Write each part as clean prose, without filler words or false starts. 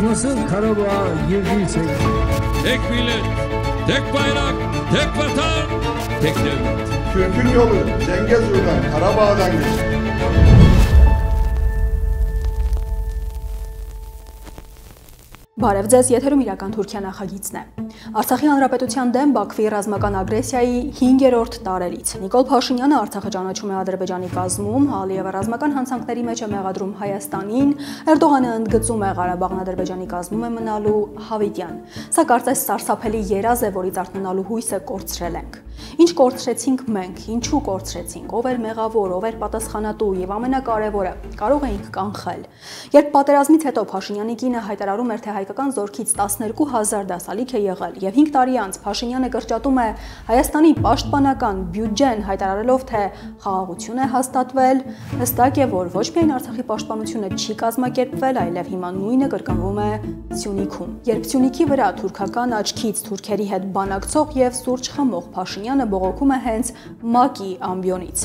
Nasıl Karabağ girdiyse. Tek millet, tek bayrak, tek vatan, tek devlet. Türk'ün yolu Zengezur'dan, Karabağ'dan geçti. Բարև ձեզ, եթերում իրական Թուրքիա նախագիծն է։ Արցախի հանրապետության դեմ Բաքվի ռազմական ագրեսիայի 5-րդ տարելից Նիկոլ Փաշինյանը Արցախը ճանաչում է Ադրբեջանի կազմում, Ալիևը ռազմական հանցանքների մեջ է մեղադրում Հայաստանին, Էրդողանը ընդգծում է Ղարաբաղն Ադրբեջանի կազմում է մնալու հավիտյան։ Սա կարծես սարսափելի երազ է, որից արթնանալու հույսը կորցրել ենք։ Ինչ կորցրեցինք մենք, ինչու կորցրեցինք, ով էր մեղավոր, ով էր պատասխանատու եւ ամենակարևորը, կարող էինք կանխել։ Երբ պատերազմից հետո Փաշինյանի կինը հայտարարում էր, թե հայկական զորքից 12000 դասալիք է եղել եւ 5 տարի անց Փաշինյանը կրճատում է Հայաստանի պաշտպանական բյուջեն, հայտարարելով, թե խաղաղություն է հաստատվել, հստակ է, որ ոչ միայն Արցախի պաշտպանությունը չի կազմակերպվել, այլև հիմա նույնը կրկնվում է Սյունիքում։ Երբ Սյունիքի վրա թուրքական աչքից թուրքերի հետ բանակցող եւ սուրճ խմող Փաշինյանը բողոքում է հենց ՄԱԿ-ի ամբիոնից։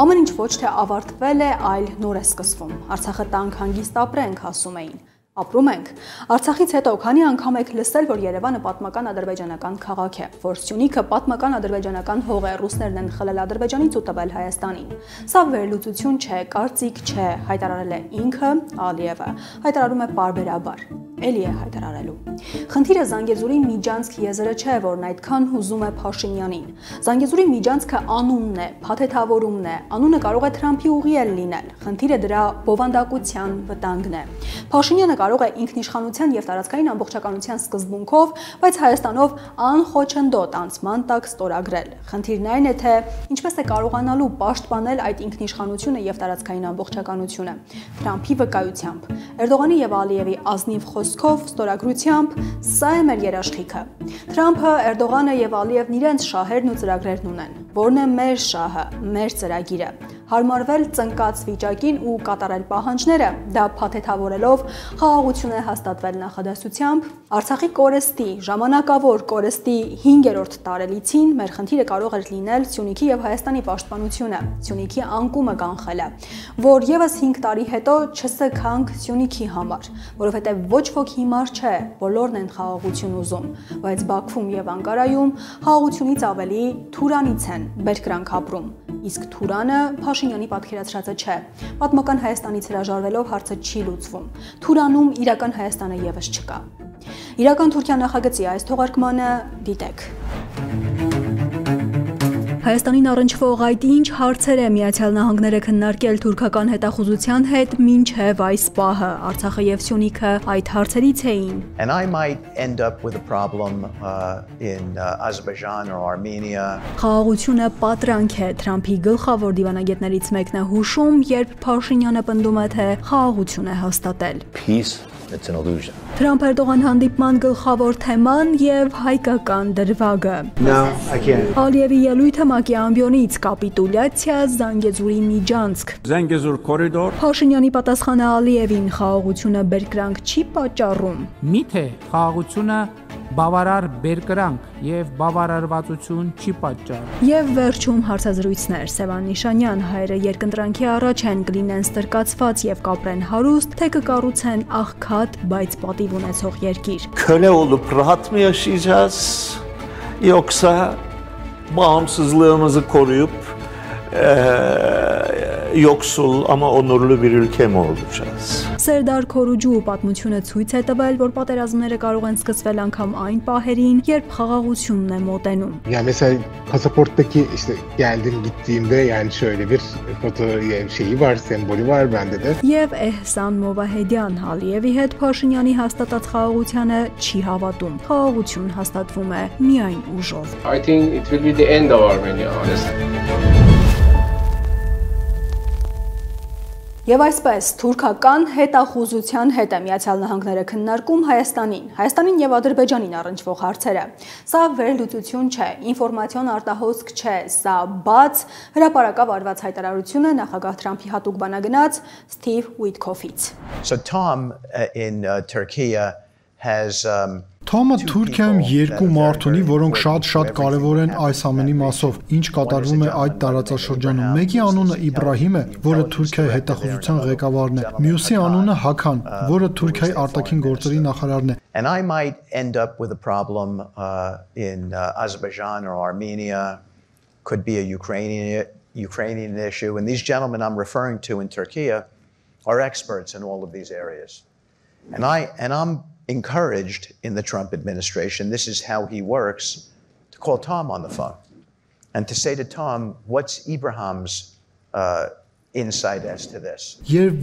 Ամեն ինչ ոչ թե ավարտվել է, այլ նոր է սկսվում։ Արցախը տանք հանգիստ ապրենք, ասում էին։ Ապրում ենք։ Արցախից հետո քանի անգամ եք լսել, որ Երևանը պատմական ադրբեջանական քաղաք է, որ Սյունիքը պատմական ադրբեջանական հող է, ռուսներն են խլել Ադրբեջանից ու տվել Հայաստանին։ Սա վերլուծություն չէ, կարծիք չէ, հայտարարել է ինքը, Ալիևը, հայտարարում է պարբերաբար։ Էլի է հայտարարելու։ Խնդիրը Զանգեզուրի Միջանցք եզրը չէ, որն այդքան հուզում է Փաշինյանին։ Զանգեզուրի Միջանցքը անունն է, փաթեթավորումն է, անունը կարող է Թրամփի ուղի էլ լինել։ Խնդիրը դրա բովանդակության վտանգն է։ Փաշինյանը կարող է ինքնիշխանության եւ տարածքային ամբողջականության սկզբունքով, բայց Հայաստանով անխոչնդոտ անցման տակ ստորագրել։ Խնդիրն այն է, թե ինչպես է կարողանալու պաշտպանել այդ ինքնիշխանությունը եւ տարածքային ամբողջականությունը։ Թրամփի վկայությամբ, Էրդողանի եւ Ալիևի ազնիվ խոսքով, ստորագրությամբ, սա է մեր երաշխիքը։ Թրամփը, Էրդողանը եւ Ալիևն իրենց շահերն ու ծրագրերն ունեն։ Որն է մեր շահը, մեր ծրագիրը։ Հարմարվել ծնկած վիճակին ու կատարել պահանջները, դա փաթեթավորելով խաղաղություն է հաստատվել նախադասությամբ։ Արցախի կորստի, ժամանակավոր կորստի 5-րդ տարելիցին մեր խնդիրը կարող էր լինել Սյունիքի եւ Հայաստանի պաշտպանությունը, Սյունիքի անկումը կանխելը, որ եւս 5 տարի հետո չսքանք Սյունիքի համար, որովհետեւ ոչ ոք հիմար չէ, բոլորն են խաղաղություն ուզում, բայց Բաքվում եւ Անկարայում խաղաղությունից ավելի Թուրանից են բերկրանք ապրում, իսկ Թուրանը Փաշինյանի պատկերացրածը չէ։ Պատմական Հայաստանից հրաժարվելով հարցը չի լուծվում։ Թուրանում իրական Հայաստանը եւս չկա։ Իրական Թուրքիա նախագծի այս թողարկմանը դիտեք։ Հայաստանին առնչվող այդ ինչ հարցեր է Միացյալ Նահանգները քննարկել թուրքական հետախուզության հետ մինչև այս պահը, Արցախը եւ Սյունիքը այդ հարցերից էին։ And I might end up with a problem in Azerbaijan or Armenia. Խաղաղությունը պատրանք է, Թրամփի գլխավոր դիվանագետներից մեկն է հուշում, երբ Փաշինյանը պնդում է, թե խաղաղություն է հաստատել։ Peace, it's an illusion. Թրամփ-Էրդողան հանդիպման գլխավոր թեման եւ հայկական դրվագը։ No, I can't. Ալիևի ելույթը ՄԱԿ-ի ամբիոնից կապիտուլյացիա Զանգեզուրի Միջանցք։ Zengezur koridor. Փաշինյանի պատասխանը Ալիևին խաղաղությունը բերկրանք չի պատճառում։ Միթե խաղաղությունը բավարար բերկրանք եւ բավարարվածություն չի պատճառ։ Եվ վերջում հարցազրույցներ Սևան Նիշանյան հայրը երկընտրանքի առաջ են կլինեն ստրկացված եւ կապրեն հարուստ, թե կկառուցեն աղքատ, բայց պատիվ ունեցող երկիր։ Köle olup rahat mı yaşayacağız yoksa bağımsızlığımızı koruyup yoksul ama onurlu bir ülke mi olacağız? Սերդար Քորուջու պատմությունը ցույց է տվել, որ պատերազմները կարող են սկսվել անգամ այն պահերին, երբ խաղաղությունն է մոտենում։ Yani mesela pasaporttaki işte geldim gittiğimde yani şöyle bir foto şeyi var, sembolü var bende de. Եվ Էհսան Մովահեդյան Ալիևի հետ Փաշինյանի հաստատած խաղաղությանը չի հավատում։ Խաղաղություն հաստատվում է միայն ուժով։ I think it will be the end of Armenia, honestly. Եվ այսպես թուրքական հետախուզության հետ է Միացյալ Նահանգները քննարկում Հայաստանին եւ Ադրբեջանին առնչվող հարցերը։ Սա վերլուծություն չէ, ինֆորմացիոն արտահոսք չէ, սա բաց հրապարակավ արված հայտարարություն է նախագահ Թրամփի հատուկ բանագնաց Սթիվ Ուիթքոֆից։ So Tom in Turkey has Թոմը Թուրքիայում երկու մարդ ունի, որոնք շատ կարևոր են այս ամենի մասով, ինչ կատարվում է այդ տարածաշրջանում։ Մեկի անունը Իբրահիմ է, որը Թուրքիայի հետախուզության ղեկավարն է, մյուսի անունը Հական, որը Թուրքիայի արտաքին գործերի նախարարն է։ And I might end up with a problem in Azerbaijan or Armenia, could be a Ukrainian issue, and these gentlemen I'm referring to in Turkey are experts in all of these areas. And I'm encouraged in the Trump administration, this is how he works, to call Tom on the phone and to say to Tom, what's Ibrahim's insight as to this. Երբ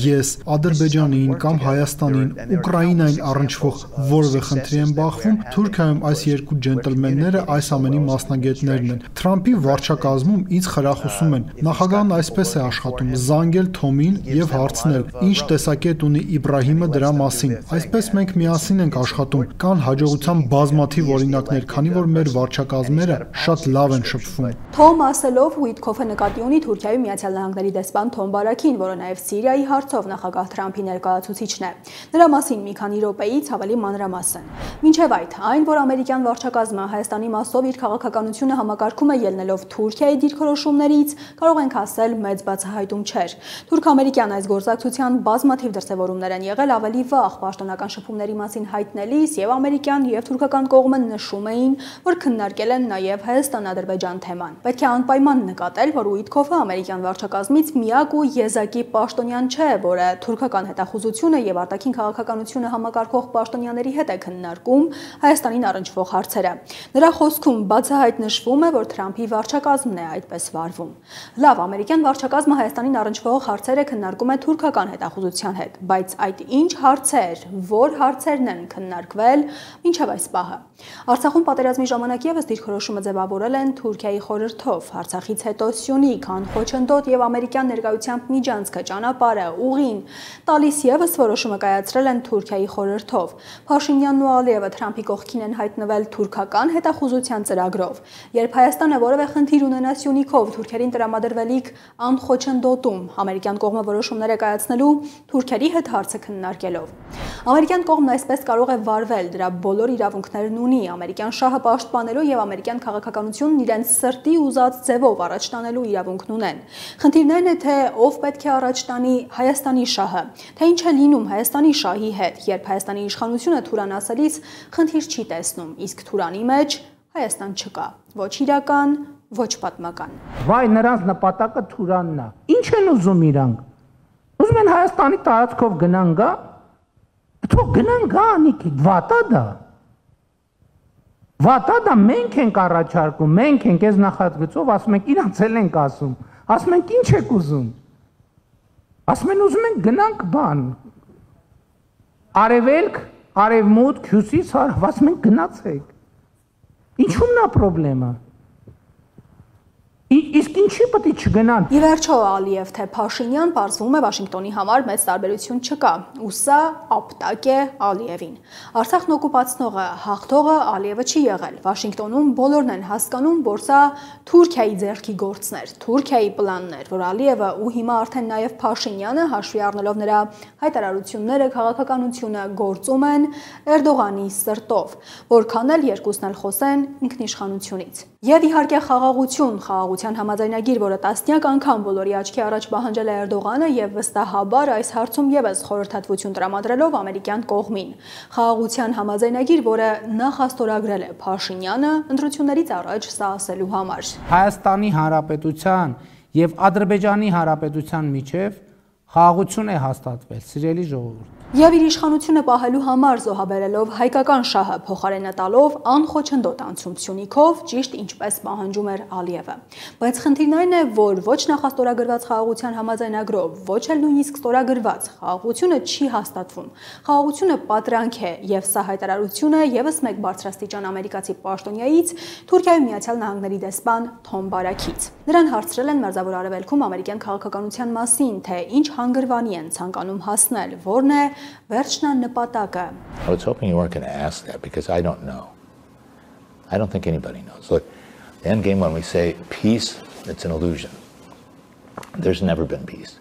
ես Ադրբեջանին կամ Հայաստանին, Ուկրաինային առնչվող որևէ խնդրի եմ բախվում, Թուրքիայում այս երկու ջենտլմենները այս ամենի մասնագետներն են։ Թրամփի վարչակազմում ինձ խրախուսում են։ Նախագահն այսպես է աշխատում՝ զանգել Թոմին եւ հարցնել, ինչ տեսակետ ունի Իբրահիմը դրա մասին։ Այսպես մենք միասին ենք աշխատում։ Կան հաջողության բազմաթիվ օրինակներ, քանի որ մեր վարչակազմերը շատ լավ են շփվում։ Թոմ ասելով Ուիտքոֆը նկատի ունի Թուրքիայի Միացյալ Նահանգների դեսպան Թոմ Բարաքին, որը նաև Սիրիայի հարցով նախագահ Թրամփի ներկայացուցիչն է։ Նրա մասին մի քանի րոպեից ավելի մանրամասն։ Մինչև այդ, այն, որ ամերիկյան վարչակազմը Հայաստանի մասով իր քաղաքականությունը համակարգում է ելնելով Թուրքիայի դիրքորոշումներից, կարող ենք ասել մեծ բացահայտում չէր։ Թուրք-ամերիկյան այս գործակցության բազմաթիվ դրսևորումներ են եղել ավելի վաղ պաշտոնական շփումների մասին հայտնելիս, եւ ամերիկյան եւ թուրքական կողմը նշում էին, որ քննարկել են նաև Հայաստան-Ադրբեջան թեման։ Պետք է անպայման նկատել, որ Ուիտքոֆը ամերիկյան վարչակազմից միակ ու եզակի պաշտոնյան չէ, որը թուրքական հետախուզությունը եւ արտաքին քաղաքականությունը համակարգող պաշտոնյաների հետ է քննարկում Հայաստանին առնչվող հարցերը։ Նրա խոսքում բացահայտ նշվում է, որ Թրամփի վարչակազմն է այդպես վարվում։ Լավ, ամերիկյան վարչակազմը Հայաստանին առնչվող հարցերը քննարկում է թուրքական հետախուզության հետ, բայց այդ ինչ հարցեր, որ հարցերն են քննարկվել մինչև այս պահը։ Արցախում պատերազմի ժամանակ եւս դիրքորոշումը ձևավորել են Թուրքիայի խորհրդով, Արցախից հետո Սյունիք, Խոչընդոտ եւ ամերիկյան ներկայությամբ միջանցքը, ճանապարհը, ուղին տալիս եւս որոշումը կայացրել են Թուրքիայի խորհրդով։ Փաշինյանն ու Ալիևը Թրամփի կողքին են հայտնվել թուրքական հետախուզության ծրագրով։ Երբ Հայաստանը որևէ խնդիր ունենա Սյունիքով, թուրքերին տրամադրվելիք Անխոչընդոտում, ամերիկյան կողմը որոշումներ է կայացնելու Թուրքերի հետ հարցը քննարկելով։ Ամերիկյան կողմն այսպես կարող է վարվել, դրա բոլոր իրավունքներն ունի, ամերիկյան շահը պաշտպանելու եւ ամերիկյան քաղաքականությունն իրենց սրտի ուզած ձևով առաջ տանելու իրավունքն ունեն։ Խնդիրներն է, թե ով պետք է առաջ տանի Հայաստանի շահը, թե ինչ է լինում Հայաստանի շահի հետ, երբ Հայաստանի իշխանությունը Թուրան ասելիս խնդիր չի տեսնում, իսկ Թուրանի մեջ Հայաստան չկա, ոչ իրական, ոչ պատմական։ Վայ, նրանց նպատակը Թուրանն է։ Ինչ են ուզում իրանք։ Ուզում են Հայաստանի տարածքով գնան գա։ Թող գնան գա, Նիկի, վատա դա։ Վատա դա մենք ենք առաջարկում, մենք ենք այս նախագծով, ասում ենք իրանց էլ ենք ասում։ Ասում ենք ինչ եք ուզում։ Ասում են ուզում ենք գնանք բան։ Արևելք, արևմուտք, հյուսիս, հարավ, ասում ենք գնացեք։ Ինչու՞մն է խնդրեմը։ Իսկ ինչի պետք է չգնան։ Ի վերջո Ալիև թե Փաշինյան պարզվում է Վաշինգտոնի համար մեծ տարբերություն չկա, ու սա ապտակ է Ալիևին։ Արցախն օկուպացնողը, հաղթողը Ալիևը չի եղել։ Վաշինգտոնում բոլորն են հասկանում, որ սա Թուրքիայի ձեռքի գործն էր, Թուրքիայի պլանն էր, որ Ալիևը ու հիմա արդեն նաև Փաշինյանը հաշվի առնելով նրա հայտարարությունները, քաղաքականությունը գործում են Էրդողանի սրտով, որքան էլ երկուսն էլ խոսեն ինքնիշխանությունից։ Եվ իհարկե խաղաղության համաձայնագիր, որը տասնյակ անգամ բոլորի աչքի առաջ պահանջել է Էրդողանը եւ վստահաբար այս հարցում եւս խորհրդատվություն տրամադրելով ամերիկյան կողմին։ Խաղաղության համաձայնագիր, որը նախաստորագրել է Փաշինյանը ընտրություններից առաջ սա ասելու համար։ Հայաստանի Հանրապետության եւ Ադրբեջանի Հանրապետության միջև խաղաղություն է հաստատվել, սիրելի ժողովուրդ։ Եվ իր իշխանությունը պահելու համար զոհաբերելով հայկական շահը փոխարենը տալով անխոչընդոտ անցում Սյունիքով, ճիշտ ինչպես պահանջում էր Ալիևը։ Բայց խնդիրն այն է, որ ոչ նախաստորագրված խաղաղության համաձայնագրով, ոչ էլ նույնիսկ ստորագրված խաղաղությունը չի հաստատվում։ Խաղաղությունը պատրանք է, եւ սա հայտարարությունը եւս մեկ բարձրաստիճան ամերիկացի պաշտոնյայից Թուրքիայի Միացյալ Նահանգների դեսպան Թոմ Բարաքից։ Նրան հարցրել են Մերձավոր Արևելքում ամերիկյան քաղաքականության մասին, թե ինչ հանգրվանի են ցանկանում հասնել, որն է վերջնանպատակը։ I was hoping you weren't going to ask that because I don't know. I don't think anybody knows. Look, the end game when we say peace, it's an illusion. There's never been peace.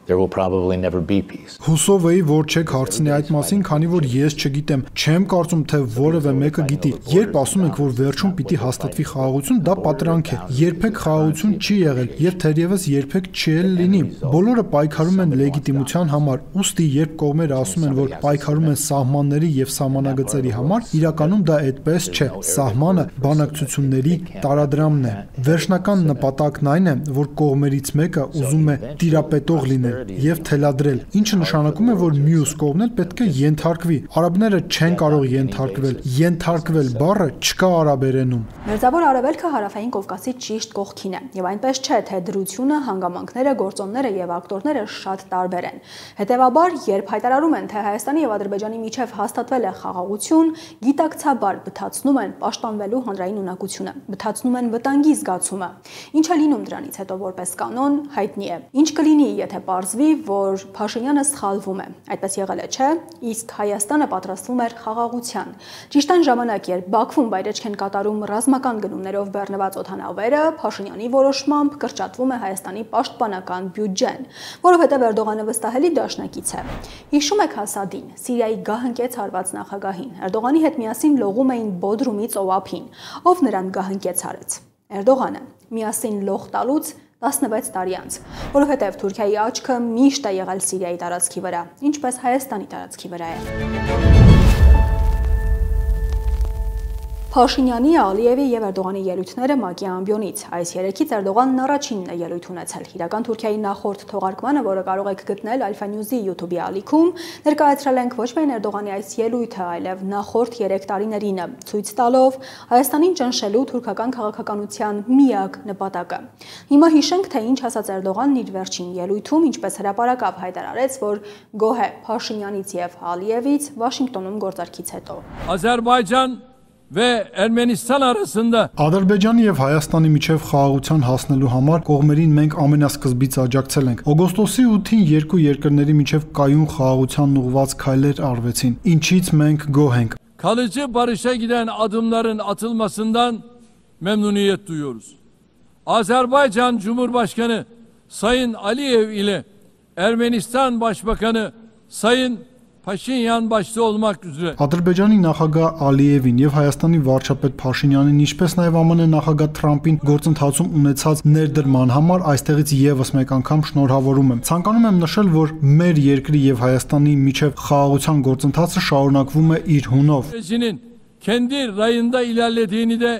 there will probably never be peace. Հուսով էի, որ չեք հարցնի այդ մասին, քանի որ ես չգիտեմ, չեմ կարծում, թե որևէ մեկը գիտի։ Երբ ասում եք, որ վերջում պիտի հաստատվի խաղաղություն, դա պատրանք է։ Երբեք խաղաղություն չի եղել եւ թերևս երբեք չի էլ լինի։ Բոլորը պայքարում են լեգիտիմության համար, ուստի երբ կողմերը ասում են, որ պայքարում են սահմանների եւ սահմանագծերի համար, իրականում դա այդպես չէ։ Սահմանը բանակցությունների տարադրամն է։ Վերջնական նպատակն այն է, որ կողմերից մեկը ուզում է տիրապետող լինել եւ թելադրել, ինչը նշանակում է, որ մյուս կողմն էլ պետք է ենթարկվի։ Արաբները չեն կարող ենթարկվել։ Ենթարկվել բառը չկա արաբերենում։ Մերձավոր Արևելքը հարավային Կովկասի ճիշտ կողքին է, եւ այնպես չէ, թե դրությունը, հանգամանքները, գործոնները եւ ակտորները շատ տարբեր են։ Հետեւաբար, երբ հայտարարում են, թե Հայաստանի եւ Ադրբեջանի միջև հաստատվել է խաղաղություն, գիտակցաբար բթացնում են պաշտպանվելու հանրային ունակությունը, բթացնում են վտանգի զգացումը։ Ինչ է լինում դրանից հետո որպես կանոն, հայտնի է։ Ինչ կլինի, եթե պարզվի, որ Փաշինյանը սխալվում է։ Այդպես եղել է, չէ՞, իսկ Հայաստանը պատրաստվում էր խաղաղության։ Ճիշտ այն ժամանակ, երբ Բաքվում վայրեջք են կատարում ռազմական գնումներով բեռնված օդանավերը, Փաշինյանի որոշմամբ կրճատվում է Հայաստանի պաշտպանական բյուջեն, որովհետև Էրդողանը վստահելի դաշնակից է։ Հիշում եք Ասադին, Սիրիայի գահընկեց հարված նախագահին։ Էրդողանի հետ միասին լողում էին Բոդրումից Օափին, ով նրան գահընկեց արեց։ Էրդողանը միասին լող տալուց 16 տարի անց, որովհետև Թուրքիայի աչքը միշտ է եղել Սիրիայի տարածքի վրա, ինչպես Հայաստանի տարածքի վրա է։ Փաշինյանի, Ալիևի եւ Էրդողանի ելույթները ՄԱԿ-ի ամբիոնից։ Այս երեքից Էրդողանն առաջինն է ելույթ ունեցել։ Իրական Թուրքիայի նախորդ թողարկմանը, որը կարող եք գտնել Alpha News-ի YouTube-ի ալիքում, ներկայացրել ենք ոչ միայն Էրդողանի այս ելույթը, այլև նախորդ 3 տարիներինը, ցույց տալով Հայաստանին ճնշելու թուրքական քաղաքականության միակ նպատակը։ Հիմա հիշենք, թե ինչ ասաց Էրդողանն իր վերջին ելույթում, ինչպես հրապարակավ հայտարարեց, որ գոհ է Փաշինյանից եւ Ալիևից Վաշինգտոնում գործարքից հետո։ Azerbaycan ve Ermenistan arasında Ադրբեջանի եւ Հայաստանի միջև խաղաղության հասնելու համար կողմերին մենք ամենասկզբից աջակցել ենք։ Օգոստոսի 8-ին երկու երկրների միջև կայուն խաղաղությանն ուղղված քայլեր արվեցին, ինչից մենք գոհ ենք։ kalıcı barışa giden adımların atılmasından memnuniyet duyuyoruz. Azerbaycan Cumhurbaşkanı Sayın Aliyev ile Ermenistan Başbakanı Sayın Փաշինյան başta olmak üzere Ադրբեջանի նախագահ Ալիևին եւ Հայաստանի վարչապետ Փաշինյանին, ինչպես նաեւ ԱՄՆ նախագահ Թրամփին գործընթացում ունեցած ներդրման համար այստեղից եւս մեկ անգամ շնորհավորում եմ։ Ցանկանում եմ նշել, որ մեր երկրի եւ Հայաստանի միջև խաղաղության գործընթացը շարունակվում է իր հունով։ kendi rayında ilerlediğini de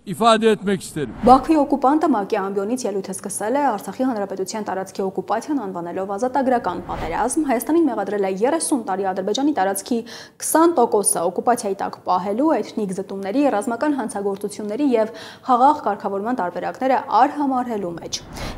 ifade etmek isterim. Բաքվի օկուպանտը ՄԱԿ-ի ամբիոնից ելույթը սկսել է Արցախի հանրապետության տարածքի օկուպացիան անվանելով ազատագրական պատերազմ, Հայաստանին մեղադրել է 30 տարի Ադրբեջանի տարածքի 20%-ը օկուպացիայի տակ պահելու, էթնիկ զտումների, ռազմական հանցագործությունների եւ խաղաղ կարգավորման տարբերակները արհամարհելու մեջ։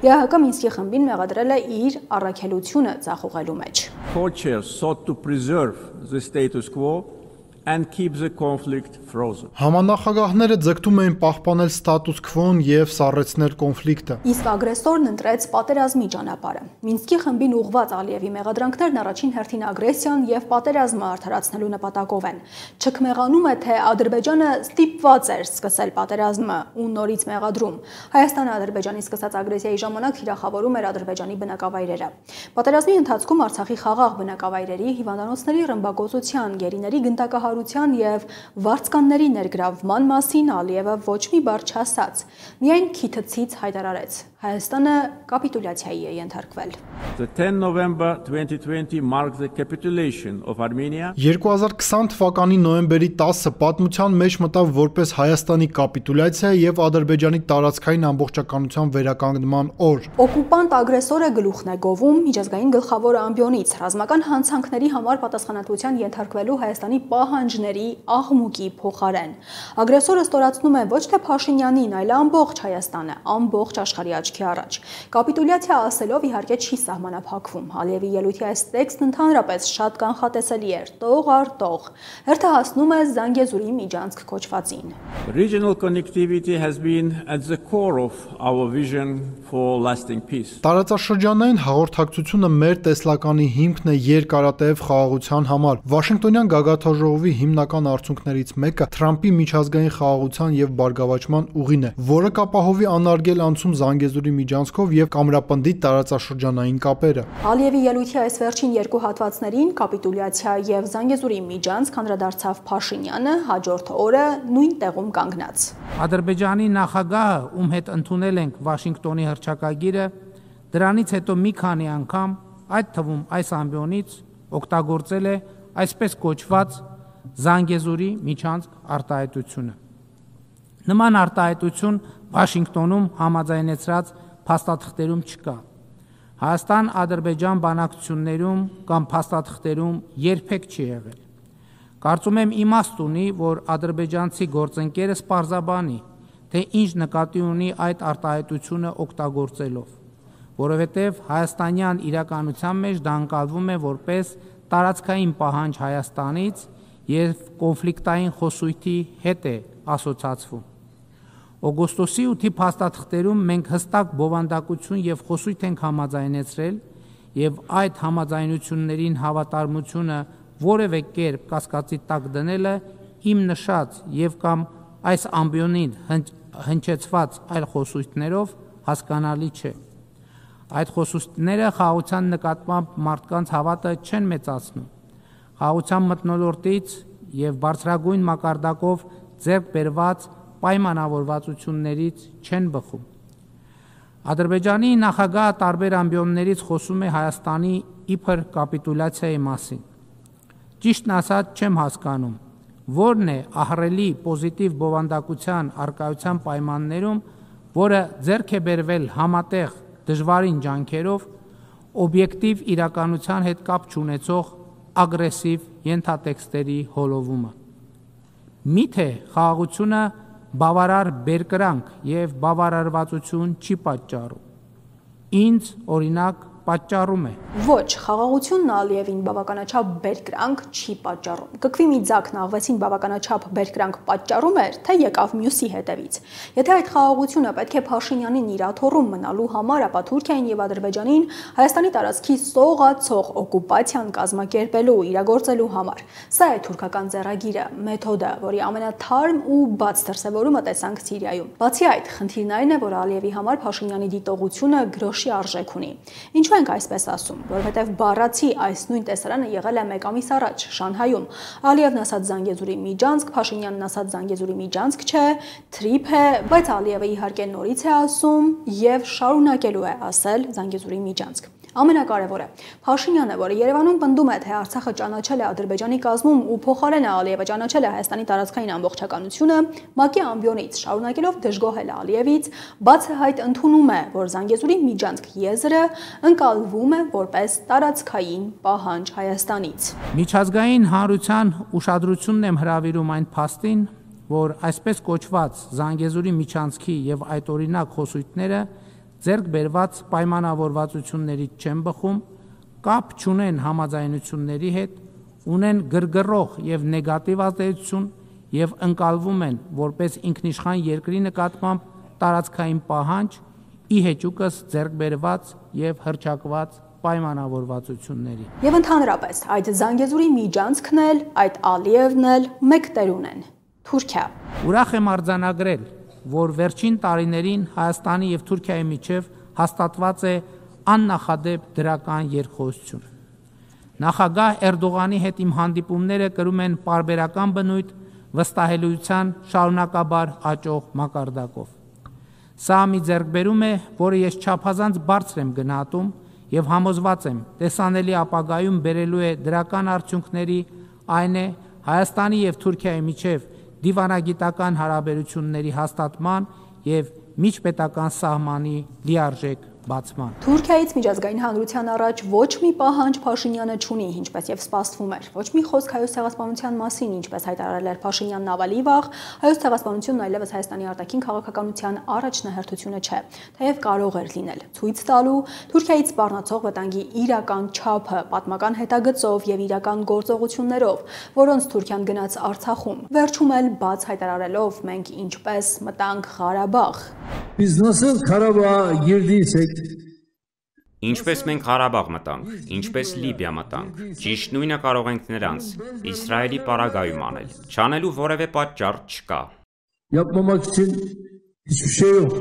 ԵԱՀԿ Մինսկի խմբին մեղադրել է իր առաքելությունը ձախողելու մեջ։ Co-chairs sought to preserve the status quo and keep the conflict frozen. Համանախագահները ձգտում էին պահպանել ստատուս քվոն եւ սառեցնել կոնֆլիկտը։ Իսկ ագրեսորն ընտրեց պատերազմի ճանապարհը։ Մինսկի խմբին ուղղված Ալիևի մեղադրանքներն առաջին հերթին ագրեսիան եւ պատերազմը արդարացնելու նպատակով են։ Չքմեղանում է, թե Ադրբեջանը ստիպված էր սկսել պատերազմը ու նորից մեղադրում։ Հայաստանը Ադրբեջանի սկսած ագրեսիայի ժամանակ թիրախավորում էր Ադրբեջանի բնակավայրերը։ Պատերազմի ընթացքում Արցախի խաղաղ բնակավայրերի, հիվանդանոցների ռմբակոծության, գերիների գնդակահարության եւ վարձկանների ներգրավման մասին Ալիևը ոչ մի բառ չասաց, միայն քիթցից հայտարարեց. Հայաստանը կապիտուլյացիայի է ենթարկվել։ The 10 November 2020 marked the capitulation of Armenia. 2020 թվականի նոյեմբերի 10-ը պատմության մեջ մտավ որպես Հայաստանի կապիտուլյացիա եւ Ադրբեջանի տարածքային ամբողջականության վերականգնման օր։ Օկուպանտ ագրեսորը գլուխն է գովում միջազգային գլխավոր ամբիոնից ռազմական հանցանքների համար պատասխանատվության ենթարկվելու Հայաստանի պահանջների աղմուկի փոխարեն։ Ագրեսորը ստորացնում է ոչ թե Փաշինյանին, այլ ամբողջ Հայաստանը, ամբողջ աշխարհի աչքի առաջ։ Կապիտուլյացիա ասելով իհարկե չի սահմանափակվում։ Ալիևի ելույթի այս տեքստն ընդհանրապես շատ կանխատեսելի էր՝ տող առ տող։ Հերթը հասնում է Զանգեզուրի միջանցք կոչվածին։ Regional connectivity has been at the core of our vision for lasting peace. Տարածաշրջանային հաղորդակցությունը մեր տեսլականի հիմքն է երկարատև խաղաղության համար։ Վաշինգտոնյան գագաթաժողովի հիմնական արդյունքներից մեկը Թրամփի միջազգային խաղաղության եւ բարգավաճման ուղին է, որը կապահովի անարգել անցում Զանգեզուրի Զանգեզուրի միջանցքով եւ կամրապնդի տարածաշրջանային կապերը։ Ալիևի ելույթի այս վերջին երկու հատվածներին կապիտուլյացիա եւ Զանգեզուրի միջանցք անդրադարձավ Փաշինյանը, հաջորդ օրը նույն տեղում կանգնած։ Ադրբեջանի նախագահը, ում հետ ընդունել ենք Վաշինգտոնի հռչակագիրը, դրանից հետո մի քանի անգամ, այդ թվում այս ամբիոնից օգտագործել է այսպես կոչված Զանգեզուրի միջանցք արտահայտությունը։ Նման արտահայտություն Վաշինգտոնում համաձայնեցրած փաստաթղթերում չկա։ Հայաստան-Ադրբեջան բանակցություններում կամ փաստաթղթերում երբեք չի եղել։ Կարծում եմ իմաստ ունի, որ ադրբեջանցի գործընկերը սպարզաբանի, թե ինչ նկատի ունի այդ արտահայտությունը օգտագործելով, որովհետև հայաստանյան իրականության մեջ դա ընկալվում է որպես տարածքային պահանջ Հայաստանից եւ կոնֆլիկտային խոսույթի հետ է ասոցացվում։ Օգոստոսի 8-ի փաստաթղթերում մենք հստակ բովանդակություն եւ խոսույթ ենք համաձայնեցրել եւ այդ համաձայնություններին հավատարմությունը որևէ կերպ կասկածի տակ դնելը իմ նշած եւ կամ այս ամբիոնին հնչեցված այլ խոսույթներով հասկանալի չէ։ Այդ խոսույթները խաղաղության նկատմամբ մարդկանց հավատը չեն մեծացնում։ Խաղաղության մթնոլորտից եւ բարձրագույն մակարդակով ձեռք բերված պայմանավորվածություններից չեն բխում։ Ադրբեջանի նախագահը տարբեր ամբիոններից խոսում է Հայաստանի իբր կապիտուլյացիայի մասին։ Ճիշտն ասած չեմ հասկանում, որն է ահռելի պոզիտիվ բովանդակության արկայության պայմաններում, որը ձեռք է բերվել համատեղ դժվարին ջանքերով, օբյեկտիվ իրականության հետ կապ չունեցող ագրեսիվ ենթատեքստերի հոլովումը։ Միթե խաղաղությունը բավարար բերկրանք եւ բավարարվածություն չի պատճառում։ Ինձ օրինակ պատճառում է։ Ոչ, խաղաղությունն Ալիևին բավականաչափ բերկրանք չի պատճառում։ Կկվի մի ձագն աղվեսին բավականաչափ բերկրանք պատճառում էր, թե եկավ մյուսի հետևից։ Եթե այդ խաղաղությունը պետք է Փաշինյանին իր աթոռում մնալու համար, ապա Թուրքիային եւ Ադրբեջանին Հայաստանի տարածքի սողացող օկուպացիան կազմակերպելու, իրագործելու համար։ Սա է թուրքական ձեռագիրը, մեթոդը, որի ամենաթարմ ու բաց դրսևորումը տեսանք Սիրիայում։ Բացի այդ, խնդիրն այն է, որ Ալիևի համար Փաշինյանի դիտողությունը գրոշի արժեք ունի։ Ինչու ենք այսպես ասում, որովհետև բառացի այս նույն տեսարանը եղել է մեկ ամիս առաջ Շանհայում։ Ալիևն ասաց Զանգեզուրի միջանցք, Փաշինյանն ասաց Զանգեզուրի միջանցք չէ, թրիփ է, բայց Ալիևը իհարկե նորից է ասում եւ շարունակելու է ասել Զանգեզուրի միջանցք։ Ամենակարևորը, Փաշինյանը, որը Երևանում պնդում է, թե Արցախը ճանաչել է Ադրբեջանի կազմում ու փոխարենը Ալիևը ճանաչել է Հայաստանի տարածքային ամբողջականությունը, ՄԱԿ-ի ամբիոնից շարունակելով դժգոհել Ալիևից, բացահայտ ընդունում է, որ Զանգեզուրի միջանցք եզրը ընկալվում է որպես տարածքային պահանջ Հայաստանից։ Միջազգային հանրության ուշադրությունն եմ հրավիրում այն փաստին, որ այսպես կոչված Զանգեզուրի միջանցքի եւ այդ օրինակ խոսույթները ձեռք բերված պայմանավորվածություններից չեն բխում, կապ չունեն համաձայնությունների հետ, ունեն գրգռող եւ նեգատիվ ազդեցություն եւ ընկալվում են որպես ինքնիշխան երկրի նկատմամբ տարածքային պահանջ, ի հեճուկս ձեռք բերված եւ հռչակված պայմանավորվածությունների։ Եվ ընդհանրապես այդ Զանգեզուրի միջանցքն էլ, այդ Ալիևն էլ մեկ տեր ունեն՝ Թուրքիա։ Ուրախ եմ արձանագրել, որ վերջին տարիներին Հայաստանի եւ Թուրքիայի միջև հաստատված է աննախադեպ դրական երկխոսություն։ Նախագահ Էրդողանի հետ իմ հանդիպումները կրում են պարբերական բնույթ վստահելիության շարունակաբար աճող մակարդակով։ Սա մի ձեռքբերում է, որը ես չափազանց բարձր եմ գնահատում եւ համոզված եմ, տեսանելի ապագայում բերելու է դրական արդյունքների, այն է Հայաստանի եւ Թուրքիայի միջև դիվանագիտական հարաբերությունների հաստատման եւ միջպետական սահմանի լիարժեք բացման։ Թուրքիայից միջազգային հանրության առաջ ոչ մի պահանջ Փաշինյանը չունի, ինչպես եւ սպասվում էր։ Ոչ մի խոսք հայոց ցեղասպանության մասին, ինչպես հայտարարել էր Փաշինյանն ավելի վաղ, հայոց ցեղասպանությունն այլևս Հայաստանի արտաքին քաղաքականության առաջնահերթությունը չէ, թեև կարող էր լինել, ցույց տալու Թուրքիայից սպառնացող վտանգի իրական չափը, պատմական հետագծով եւ իրական գործողություններով, որոնց Թուրքիան գնաց Արցախում։ Վերջում էլ բաց հայտարարելով մենք ինչպես մտանք Ղարաբաղ։ Biz nasıl Karabağ'a girdiysek Ինչպես մենք Ղարաբաղ մտանք, ինչպես Լիբիա մտանք, ճիշտ նույնը կարող ենք նրանց Իսրայելի պարագայում անել, չանելու որևէ պատճառ չկա։ Yapmamak için hiçbir şey yok.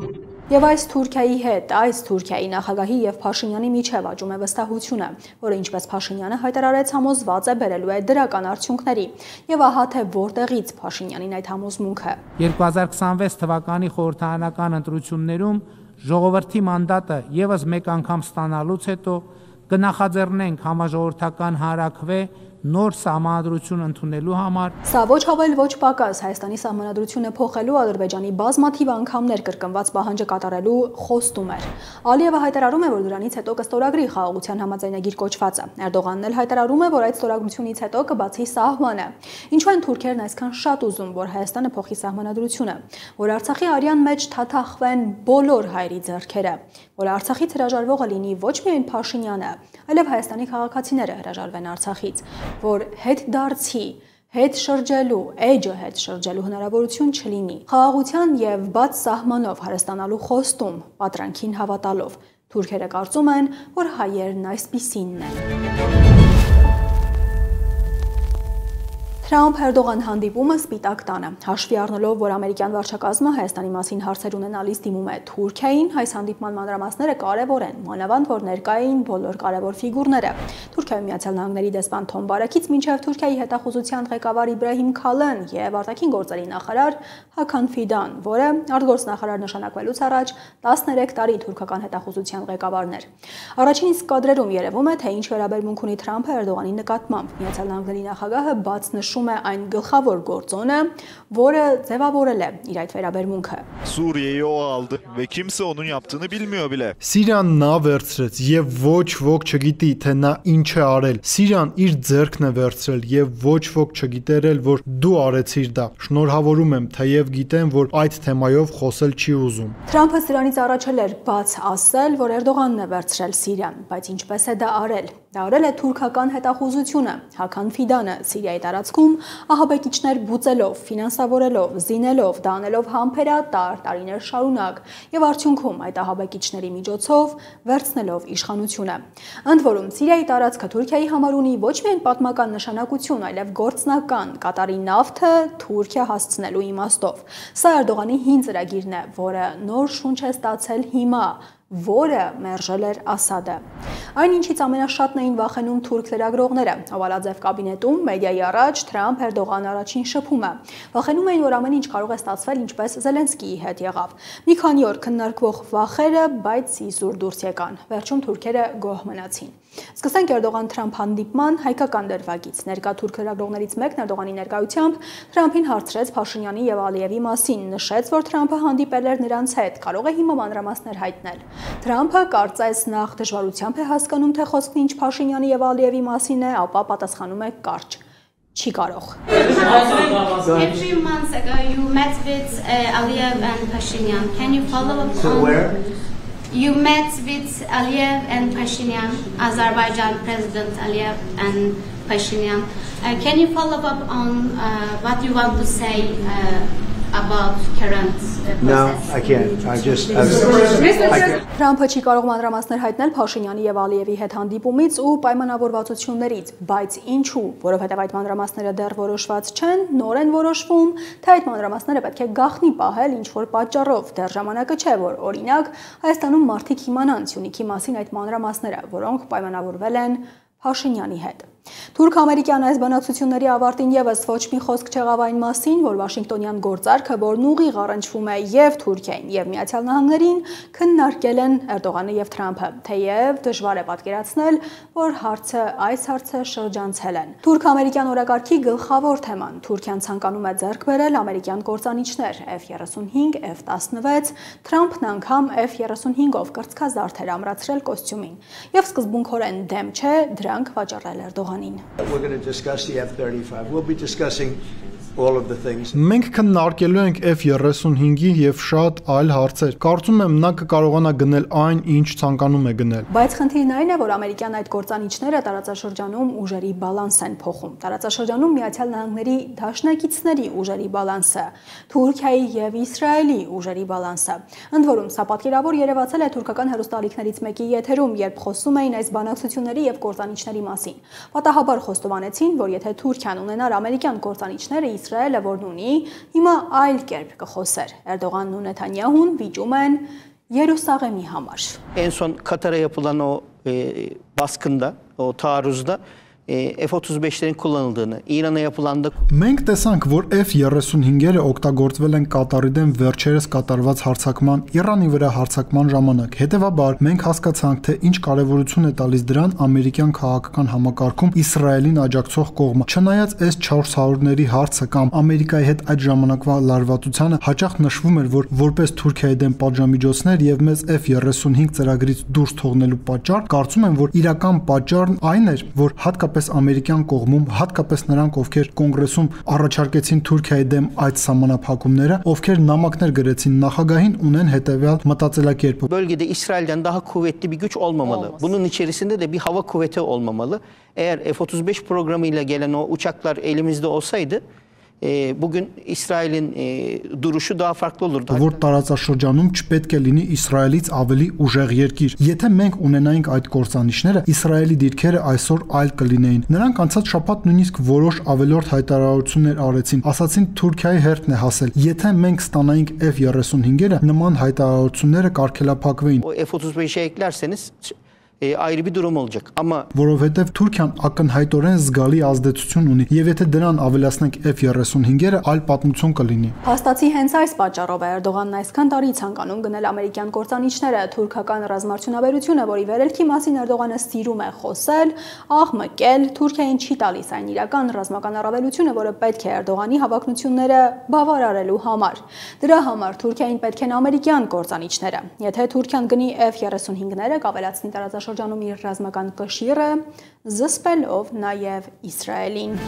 Եվ այս Թուրքիայի հետ, այս Թուրքիայի նախագահի եւ Փաշինյանի միջև աճում է վստահությունը, որը ինչպես Փաշինյանը հայտարարեց, համոզված է բերելու է դրական արդյունքների։ Եվ ահա թե որտեղից Փաշինյանին այդ համոզմունքը։ 2026 թվականի խորհրդարանական ընտրություններում ժողովրդի մանդատը եւս մեկ անգամ ստանալուց հետո կնախաձեռնենք համաժողովրդական հանրաքվե նոր սահմանադրություն ընդունելու համար։ Սա ոչ ավել ոչ պակաս Հայաստանի սահմանադրությունը փոխելու Ադրբեջանի բազմաթիվ անգամներ կրկնված պահանջը կատարելու խոստում էր։ Ալիևը հայտարարում է, որ դրանից հետո կստորագրի խաղաղության համաձայնագիր կոչվածը։ Էրդողանն էլ հայտարարում է, որ այդ ստորագրությունից հետո կբացի սահմանը։ Ինչու են թուրքերն այսքան շատ ուզում, որ Հայաստանը փոխի սահմանադրությունը, որ Արցախի արյան մեջ թաթախվեն բոլոր հայերի ձեռքերը, որ Արցախից հրաժարվողը լինի ոչ միայն Փաշինյանը, այլև Հայաստանի քաղաքացիները հրաժարվեն Արցախից, որ հետ դարձի, հետ շրջելու, էջը հետ շրջելու հնարավորություն չլինի։ Խաղաղության եւ բաց սահմանով հարստանալու խոստում, պատրանքին հավատալով, թուրքերը կարծում են, որ հայերն այսպիսինն են։ Թրամփ-Էրդողան հանդիպումը Սպիտակ տանը։ Հաշվի առնելով, որ ամերիկյան վարչակազմը Հայաստանի մասին հարցեր ունենալիս դիմում է Թուրքիային, այս հանդիպման մանրամասները կարևոր են, մանավանդ որ ներկա էին բոլոր կարևոր ֆիգուրները։ Թուրքիայի Միացյալ Նահանգների դեսպան Թոմ Բարաքից մինչև Թուրքիայի հետախուզության ղեկավար Իբրահիմ Քալեն եւ արտաքին գործերի նախարար Հական Ֆիդան, որը արտգործնախարար նշանակվելուց առաջ 13 տարի թուրքական հետախուզության ղեկավարն էր։ Առաջին իսկ կադրերում երևում է, թե ինչ վերաբերմունք ունի Թրամփը Էրդողանի նկատմամբ։ Միացյալ Նահանգների նախագահը բաց նշում է այն գլխավոր գործոնը, որը ձևավորել է իր այդ վերաբերմունքը։ Suriye'yi o aldı ve kimse onun yaptığını bilmiyor bile. Սիրիան նա վերցրեց եւ ոչ ոք չգիտի, թե նա ինչ է արել։ Սիրիան իր ձեռքն է վերցրել եւ ոչ ոք չգիտեր էլ, որ դու արեցիր դա։ Շնորհավորում եմ, թեև գիտեմ, որ այդ թեմայով խոսել չի ուզում։ Թրամփը սրանից առաջել էր բաց ասել, որ Էրդողանն է վերցրել Սիրիան, բայց ինչպես է դա արել։ Դա արել է թուրքական հետախուզությունը, Հական Ֆիդանը Սիրիայի տարածքում ահաբեկիչներ բուծելով, ֆինանսավորելով, զինելով, դա անելով համբերատար տարիներ շարունակ եւ արդյունքում այդ ահաբեկիչների միջոցով վերցնելով իշխանությունը։ Ընդ որում Սիրիայի տարածքը Թուրքիայի համար ունի ոչ միայն պատմական նշանակություն, այլև գործնական Կատարի նավթը Թուրքիա հասցնելու իմաստով։ Սա Էրդողանի հին ծրագիրն է, որը նոր շունչ է ստացել հիմա, որը մերժել էր Ասադը։ Այն ինչից ամենաշատն էին վախենում թուրք լրագրողները, Ավալաձև կաբինետում մեդիայի առաջ Թրամփ-Էրդողան առաջին շփումը։ Վախենում էին, որ ամեն ինչ կարող է ստացվել ինչպես Զելենսկիի հետ եղավ։ Մի քանի օր քննարկվող վախերը, բայց իզուր դուրս եկան։ Վերջում թուրքերը գոհ մնացին։ Սկսենք Էրդողան-Թրամփ հանդիպման հայկական դրվագից։ Ներկա թուրք լրագրողներից մեկն Էրդողանի ներկայությամբ Թրամփին հարցրեց Փաշինյանի եւ Ալիևի մասին, նշեց, որ Թրամփը հանդիպել էր նրանց հետ, կարող է հիմա մանրամասներ հայտնել։ Թրամփը կարծես նախ դժվարությամբ է հասկանում, թե խոսքն ինչ Փաշինյանի եւ Ալիևի մասին է, ապա պատասխանում է կարճ. Չի կարող։ A few months ago you met with Aliyev and Pashinyan. Can you follow up on where? You met with Aliyev and Pashinyan, Azerbaijan President Aliyev and Pashinyan. Can you follow up on what you want to say about current process? No, I can't. I just Թրամփը չի կարող մանրամասներ հայտնել Փաշինյանի եւ Ալիևի հետ հանդիպումից ու պայմանավորվածություններից, բայց ինչու, որովհետեւ այդ մանրամասները դեռ որոշված չեն, նոր են որոշվում, թե այդ մանրամասները պետք է գաղտնի պահել ինչ որ պատճառով, դեռ ժամանակը չէ, որ օրինակ Հայաստանում մարդիկ իմանան Սյունիքի մասին այդ մանրամասները, որոնք պայմանավորվել են Փաշինյանի հետ։ Թուրք-ամերիկյան այս բանակցությունների ավարտին եւս ոչ մի խոսք չեղավ այն մասին, որ Վաշինգտոնյան գործարքը, որն ուղիղ առնչվում է եւ Թուրքիային եւ Միացյալ Նահանգներին, քննարկել են Էրդողանը եւ Թրամփը, թեև դժվար է պատկերացնել, որ այս հարցը շրջանցել են։ Թուրք-ամերիկյան օրակարգի գլխավոր թեման Թուրքիան ցանկանում է ձեռք բերել ամերիկյան կործանիչներ F-35, F-16, Թրամփն անգամ F-35-ով կրծքազարդեր ամրացրել կոստյումին եւ սկզբունքորեն դեմ չէ դրանք վաճառել Էրդողան. We're going to discuss the F-35. We'll be discussing all of the things. Մենք քննարկելու ենք F-35-ի եւ շատ այլ հարցեր։ Կարծում եմ նա կկարողանա գնել այն, ինչ ցանկանում է գնել։ Բայց խնդիրն այն է, որ ամերիկյան այդ կործանիչները տարածաշրջանում ուժերի բալանս են փոխում։ Տարածաշրջանում Միացյալ Նահանգների դաշնակիցների ուժերի բալանսը, Թուրքիայի եւ Իսրայելի ուժերի բալանսը։ Ընդ որում, սա պատկերավոր երևացել է թուրքական հեռուստաալիքներից մեկի եթերում, երբ խոսում էին այս բանակցությունների եւ կործանիչների մասին։ Պատահաբար խոստովանեցին, որ եթե Թուրքիան ունենար ամերիկյան կործանիչները, Իսրայելը որն ունի, հիմա այլ կերպ կխոսեր։ Էրդողանն ու Նեթանյահուն վիճում են Երուսաղեմի համար։ En son Katar'a yapılan o baskında, o taarruzda F-35'lerin kullanıldığını, İran'a yapılan da... Մենք տեսանք, որ F-35-երը օգտագործվել են Կատարի դեմ վերջերս կատարված հարձակման, Իրանի վրա հարձակման ժամանակ։ Հետևաբար, մենք հասկացանք, թե ինչ կարևորություն է տալիս դրան ամերիկյան քաղաքական համակարգում Իսրայելին աջակցող կողմը։ Չնայած S-400-ների հարցը կամ Ամերիկայի հետ այդ ժամանակվա լարվածությանը հաճախ նշվում էր, որ որպես Թուրքիայի դեմ պատժամիջոցներ եւ մեծ F-35 ծրագրից դուրս թողնելու պատճառ, կարծում եմ, որ իրական պատճառն այն էր, որ հատկապես ամերիկյան կողմում, հատկապես նրանք, ովքեր կոնգրեսում առաջարկեցին Թուրքիայի դեմ այդ սահմանափակումները, ովքեր նամակներ գրեցին նախագահին, ունեն հետևյալ մտածելակերպը. Bölgede İsrail'den daha kuvvetli bir güç olmamalı. Bunun içerisinde de bir hava kuvveti olmamalı. Eğer F-35 programıyla gelen o uçaklar elimizde olsaydı, bugün İsrail'in duruşu daha farklı olurdu. Որ տարածաշրջանում չպետք է լինի Իսրայելից ավելի ուժեղ երկիր։ Եթե մենք ունենայինք այդ կործանիչները, Իսրայելի դիրքերը այսօր այլ կլինեին։ Նրանք անցած շաբաթ նույնիսկ որոշ ավելորդ հայտարարություններ արեցին, ասացին Թուրքիայի հերթն է հասել։ Եթե մենք ստանայինք F-35-երը, նման հայտարարությունները կարգելափակվեին։ O F-35'e eklerseniz ayrı bir durum olacak. Ama որովհետև Թուրքիան ակնհայտորեն զգալի ազդեցություն ունի, եւ եթե դրան ավելացնենք F-35-երը, այլ պատմություն կլինի։ Փաստացի հենց այս պատճառով է Էրդողանն այսքան տարի ցանկանում գնել ամերիկյան կործանիչները, թուրքական ռազմարդյունաբերությունը, որի վերելքի մասին Էրդողանը սիրում է խոսել, աղմկել, Թուրքիային չի տալիս այն իրական ռազմական առավելությունը, որը պետք է Էրդողանի հավակնությունները բավարարելու համար։ Դրա համար Թուրքիային պետք են ամերիկյան կործանիչները։ Եթե Թուրքիան գնի F-35-ները, կավելացնի տարածաշրջանում իր ռազմական կշիռը, զսպելով նաև Իսրայելին։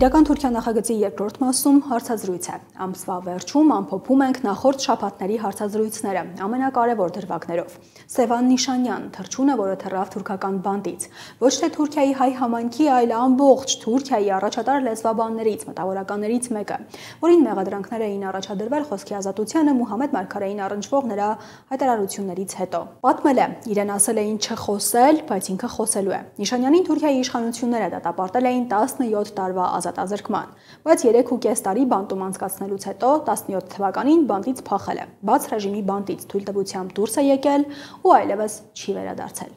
Իրական Թուրքիա նախագծի երկրորդ մասում հարցազրույց է։ Ամսվա վերջում ամփոփում ենք նախորդ շաբաթների հարցազրույցները ամենակարևոր դրվագներով։ Սևան Նիշանյան, թռչունը, որը թռավ թուրքական բանտից, ոչ թե Թուրքիայի հայ համայնքի, այլ ամբողջ Թուրքիայի առաջատար լեզվաբաններից, մտավորականներից մեկը, որին մեղադրանքներ էին առաջադրվել խոսքի ազատությանը Մուհամեդ Մարգարեին առնչվող նրա հայտարարություններից հետո։ Պատմել է, իրեն ասել էին չխոսել, բայց ինքը խոսելու է։ Նիշանյանին Թուրքիայի իշխանությունները դատապարտել էին 17 տարվա ազատազրկման, բայց 3.5 տարի բանտում անցկացնելուց հետո 17 թվականին բանտից փախել է։ Բաց ռեժիմի բանտից թույլտվությամբ դուրս է եկել ու այլևս չի վերադարձել։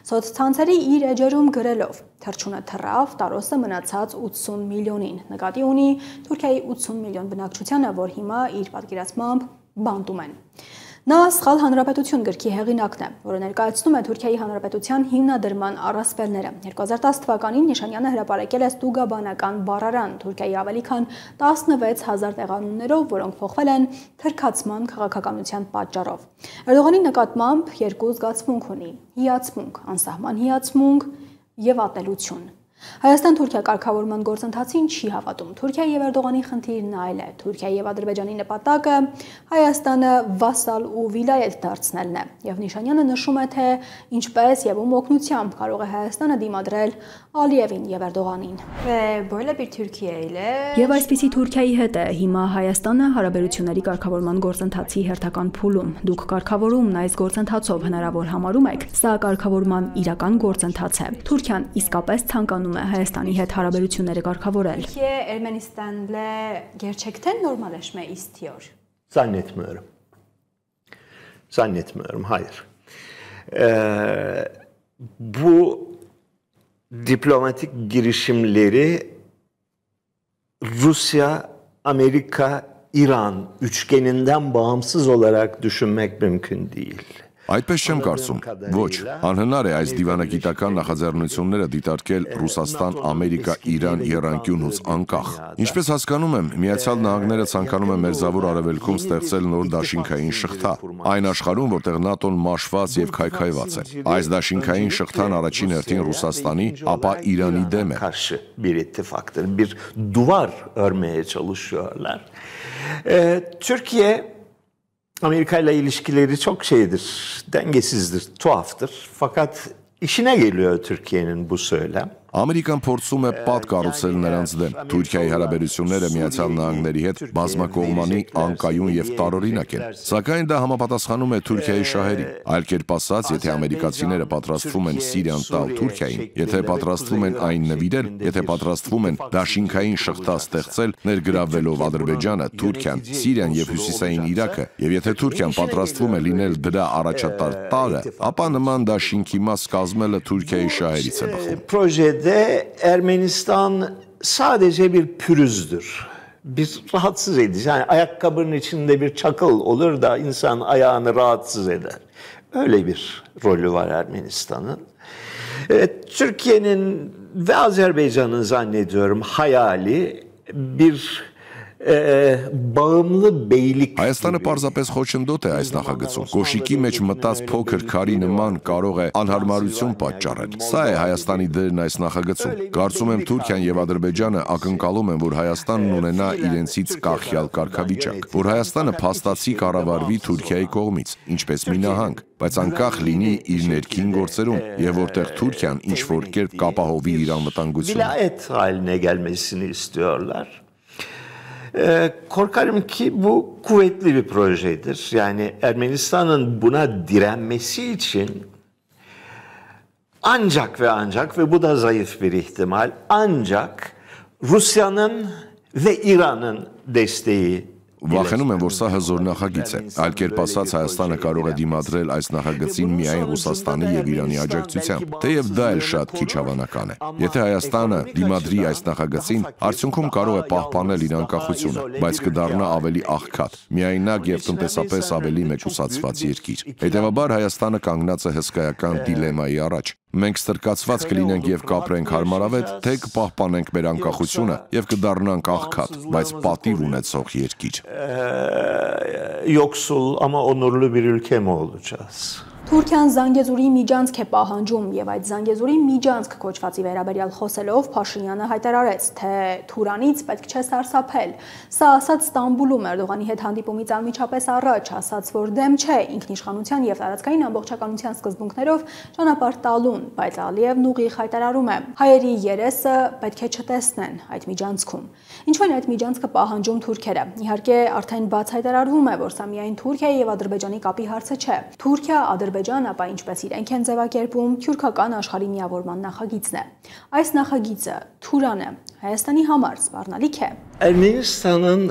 Սոցցանցերի իր էջերում գրելով թռչունը թռավ, Տարոսը մնացած 80 միլիոնին, նկատի ունի Թուրքիայի 80 միլիոն բնակչությանը, որ հիմա իր պատկերացմամբ բանտում են։ Նա Սխալ Հանրապետություն գրքի հեղինակն է, որը ներկայացնում է Թուրքիայի Հանրապետության հիմնադրման առասպելները։ 2010 թվականին Նիշանյանը հրապարակել է ստուգաբանական բառարան Թուրքիայի ավելի քան 16000 տեղանուններով, որոնք փոխվել են թրքացման քաղաքականության պատճառով։ Էրդողանի նկատմամբ երկու զգացմունք ունի՝ հիացմունք, անսահման հիացմունք եւ ատելություն։ Հայաստան-Թուրքիա կարգավորման գործընթացին չի հավատում։ Թուրքիայի եւ Էրդողանի խնդիրն այլ է։ Թուրքիայի եւ Ադրբեջանի նպատակը Հայաստանը վասալ ու վիլայետ դարձնելն է։ Եվ Նիշանյանը նշում է, թե ինչպես եւ ում օգնությամբ կարող է Հայաստանը դիմադրել Ալիևին եւ Էրդողանին։ Եվ այսպիսի Թուրքիայի հետ է հիմա Հայաստանը հարաբերությունների կարգավորման գործընթացի հերթական փուլում։ Դուք կարգավորումն այս գործընթացով հնարավոր համարում եք, սա կարգավորման իրական գործընթաց է։ Թուրքիան իսկապես ցանկանում է Հայաստանի հետ հարաբերությունները կարգավորել։ Ermenistan'la gerçekten normalleşme istiyor. Zannetmiyorum, hayır. Bu diplomatik girişimleri Rusya, Amerika, İran üçgeninden bağımsız olarak düşünmek mümkün değil. Այդպես չեմ կարծում։ Ոչ, անհնար է այս դիվանագիտական նախաձեռնությունները դիտարկել Ռուսաստան, Ամերիկա, Իրան եռանկյունուց անկախ։ Ինչպես հասկանում եմ, Միացյալ Նահանգները ցանկանում է Մերձավոր Արևելքում ստեղծել նոր դաշինքային շղթա, այն աշխարհում, որտեղ ՆԱՏՕ-ն մաշված եւ քայքայված է։ Այս դաշինքային շղթան առաջին հերթին Ռուսաստանի, ապա Իրանի դեմ է։ Bir ittifaktır, bir duvar örmeye çalışıyorlar. Türkiye Amerika ile ilişkileri çok şeydir, dengesizdir, tuhaftır. Fakat işine geliyor Türkiye'nin bu söylem. Ամերիկան փորձում է պատ կառուցել նրանց դեմ։ Թուրքիայի հարաբերությունները Միացյալ Նահանգների հետ բազմակողմանի, անկայուն եւ տարօրինակ են։ Սակայն դա համապատասխանում է Թուրքիայի շահերին։ Այլ կերպ ասած, եթե ամերիկացիները պատրաստվում են Սիրիան տալ Թուրքիային, եթե պատրաստվում են այն նվիրել, եթե պատրաստվում են դաշինքային շղթա ստեղծել, ներգրավվելով Ադրբեջանը, Թուրքիան, Սիրիան եւ Հյուսիսային Իրաքը, եւ եթե Թուրքիան պատրաստվում է լինել դրա առաջատար տարը, ապա նման դաշինքի մաս կազմելը Թուրքիայի şaheriz bakın. Projede Ermenistan sadece bir pürüzdür. Bir rahatsız edici. Yani ayakkabının içinde bir çakıl olur da insan ayağını rahatsız eder. Öyle bir rolü var Ermenistan'ın. Türkiye'nin ve Azerbaycan'ın zannediyorum hayali bir bağımlı beylik. Հայաստանը պարզապես խոչընդոտ է այս նախագծում։ Կոշիկի մեջ մտած փոքր քարի նման կարող է անհարմարություն պատճառել։ Սա է Հայաստանի դերն այս նախագծում։ Կարծում եմ Թուրքիան եւ Ադրբեջանը ակնկալում են, որ Հայաստանն ունենա իրենցից կախյալ կարգավիճակ, որ Հայաստանը փաստացի կառավարվի Թուրքիայի կողմից, ինչպես մի նահանգ, բայց անկախ լինի իր ներքին գործերում եւ որտեղ Թուրքիան ինչ որ կերպ կապահովի իր անվտանգությունը։ Vilayet haline gelmesini istiyorlar. Korkarım ki bu kuvvetli bir projedir. Yani Ermenistan'ın buna direnmesi için ancak ve bu da zayıf bir ihtimal, ancak Rusya'nın ve İran'ın desteği. Վախենում եմ, որ սա հզոր նախագիծ է։ Այլ կերպ ասած, Հայաստանը կարող է դիմադրել այս նախագծին միայն Ռուսաստանի եւ Իրանի աջակցությամբ, թեև դա էլ շատ քիչ հավանական է։ Եթե Հայաստանը դիմադրի այս նախագծին, արդյունքում կարող է պահպանել իր անկախությունը, բայց կդառնա ավելի աղքատ, միայնակ եւ տնտեսապես ավելի մեծուսացված երկիր։ Հետևաբար Հայաստանը կանգնած է հսկայական դիլեմայի առաջ։ Մենք ստրկացված կլինենք եւ կապրենք հարմարավետ, թե կպահպանենք մեր անկախությունը եւ կդառնանք աղքատ, բայց պատիվ ունեցող երկիր։ Yoksul ama onurlu bir ülke mi olacağız? Թուրքիան Զանգեզուրի միջանցք է պահանջում եւ այդ Զանգեզուրի միջանցք կոչվածի վերաբերյալ խոսելով Փաշինյանը հայտարարեց, թե Թուրանից պետք չէ սարսափել։ Սա ասաց Ստամբուլում Էրդողանի հետ հանդիպումից անմիջապես առաջ, ասաց, որ դեմ չէ ինքնիշխանության եւ տարածքային ամբողջականության սկզբունքներով ճանապարհ տալուն, բայց Ալիևն ուղիղ հայտարարում է. հայերի երեսը պետք է չտեսնեն այդ միջանցքում։ Ինչու են այդ միջանցքը պահանջում թուրքերը։ Իհարկե, արդեն բաց հայտարարվում է, որ սա միայն Թուրքիայի եւ Ադրբեջանի կապի հարցը չէ։ Թուրքիա, Ադրբեջան, ապա ինչպես իրենք են ձևակերպում, թյուրքական աշխարհի միավորման նախագիծն է։ Այս նախագիծը Թուրանը Հայաստանի համար սպառնալիք է։ Ermenistan'ın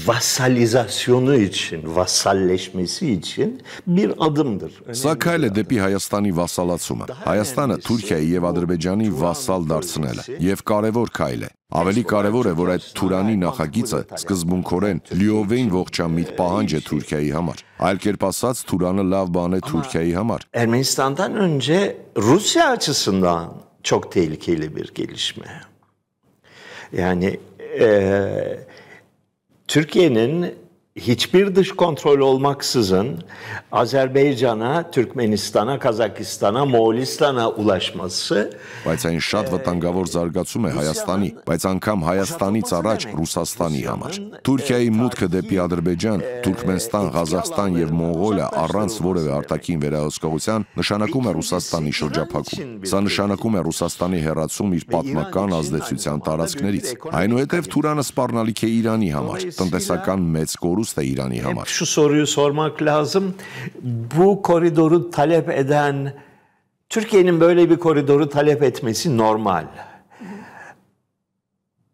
vasalizasyonu için, vasalleşmesi için bir adımdır. Սա քայլ է դեպի Հայաստանի վասալացումը։ Հայաստանը Թուրքիայի եւ Ադրբեջանի վասալ դարձնելը եւ կարևոր քայլ է։ Ավելի կարևոր է, որ այդ Թուրանի նախագիծը սկզբունքորեն լիովին ողջամիտ պահանջ է Թուրքիայի համար։ Այլ կերպ ասած, Թուրանը լավ բան է Թուրքիայի համար։ Ermenistan'dan önce Rusya açısından çok tehlikeli bir gelişme. Yani Türkiye'nin hiçbir dış kontrol olmaksızın Azerbaycan'a, Türkmenistan'a, Kazakistan'a, Moğolistan'a ulaşması բայց այն շատ վտանգավոր զարգացում է Հայաստանի, բայց անգամ Հայաստանից առաջ Ռուսաստանի համար։ Թուրքիայի մուտքը դեպի Ադրբեջան, Թուրքմենստան, Ղազախստան եւ Մոնղոլիա առանց որևէ արտաքին վերահսկողության նշանակում է Ռուսաստանի շրջափակում։ Սա նշանակում է Ռուսաստանի հեռացում իր պատմական ազդեցության տարածքներից։ Այնուհետև Թուրանը սպառնալիք է Իրանի համար, տնտեսական մեծ կորուստ է Իրանի համար։ Şu soruyu sormak lazım. Bu koridoru talep eden Türkiye'nin böyle bir koridoru talep etmesi normal.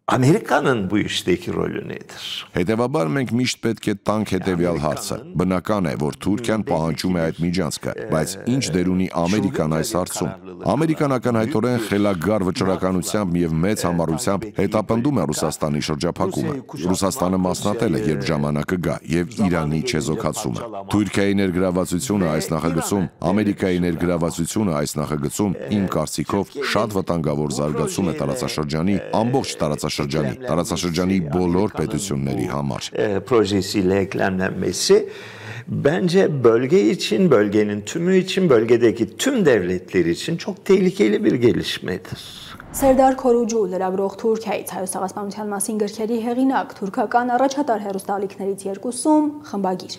Amerika'nın bu işteki rolü nedir? Հետևաբար մենք միշտ պետք է տանք հետևյալ հարցը։ Բնական է, որ Թուրքիան պահանջում է այդ միջանցքը, բայց ինչ դեր ունի Ամերիկան այս հարցում։ Ամերիկան ակնհայտորեն խելագար վճռականությամբ եւ մեծ համառությամբ հետապնդում է Ռուսաստանի շրջափակումը։ Ռուսաստանը մասնատել է, երբ ժամանակը գա, եւ Իրանի չեզոքացումը։ Թուրքիայի ներգրավվածությունը այս նախագծում, Ամերիկայի ներգրավվածությունը այս նախագծում, իմ կարծիքով, շատ վտանգավոր զարգացում է տարածաշրջանի ամբողջ տարածաշրջանի բոլոր պետությունների համար։ Projesiyle eklemlenmesi bence bölge için, bölgenin tümü için, bölgedeki tüm devletler için çok tehlikeli bir gelişmedir. Սերդար Քորուջու լրագրող Թուրքիայից հայոց ցեղասպանության մասին գրքերի հեղինակ թուրքական առաջատար հեռուստաալիքներից երկուսում խմբագիր։